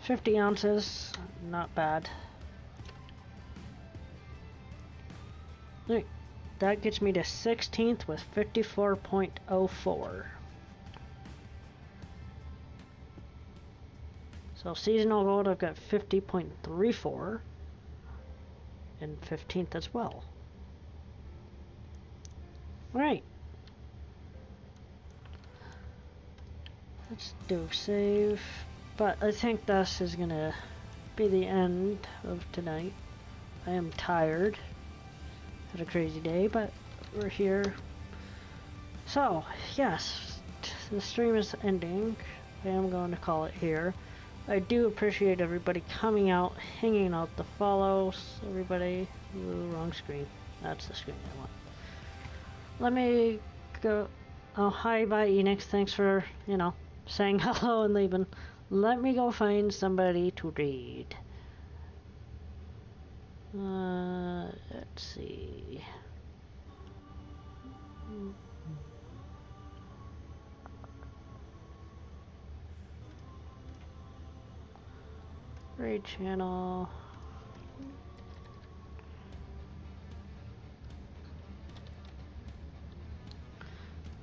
$50 ounces, not bad. Alright, that gets me to 16th with 54.04. So seasonal gold, I've got 50.34 and 15th as well. Alright. Let's do save. But I think this is gonna be the end of tonight. I am tired. Had a crazy day, but we're here. So, yes, the stream is ending. I am going to call it here. I do appreciate everybody coming out, hanging out, the follows, everybody. Ooh, wrong screen. That's the screen I want. Let me go. Oh, hi, bye, Enix. Thanks for, you know, saying hello and leaving. Let me go find somebody to read. Let's see. Raid channel.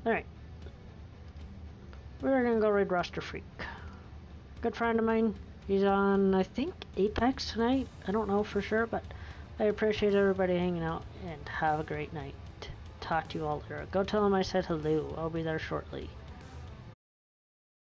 Alright. We're gonna go raid Roster Freak. Good friend of mine. He's on, I think, Apex tonight. I don't know for sure, but I appreciate everybody hanging out and have a great night. Talk to you all later. Go tell him I said hello. I'll be there shortly.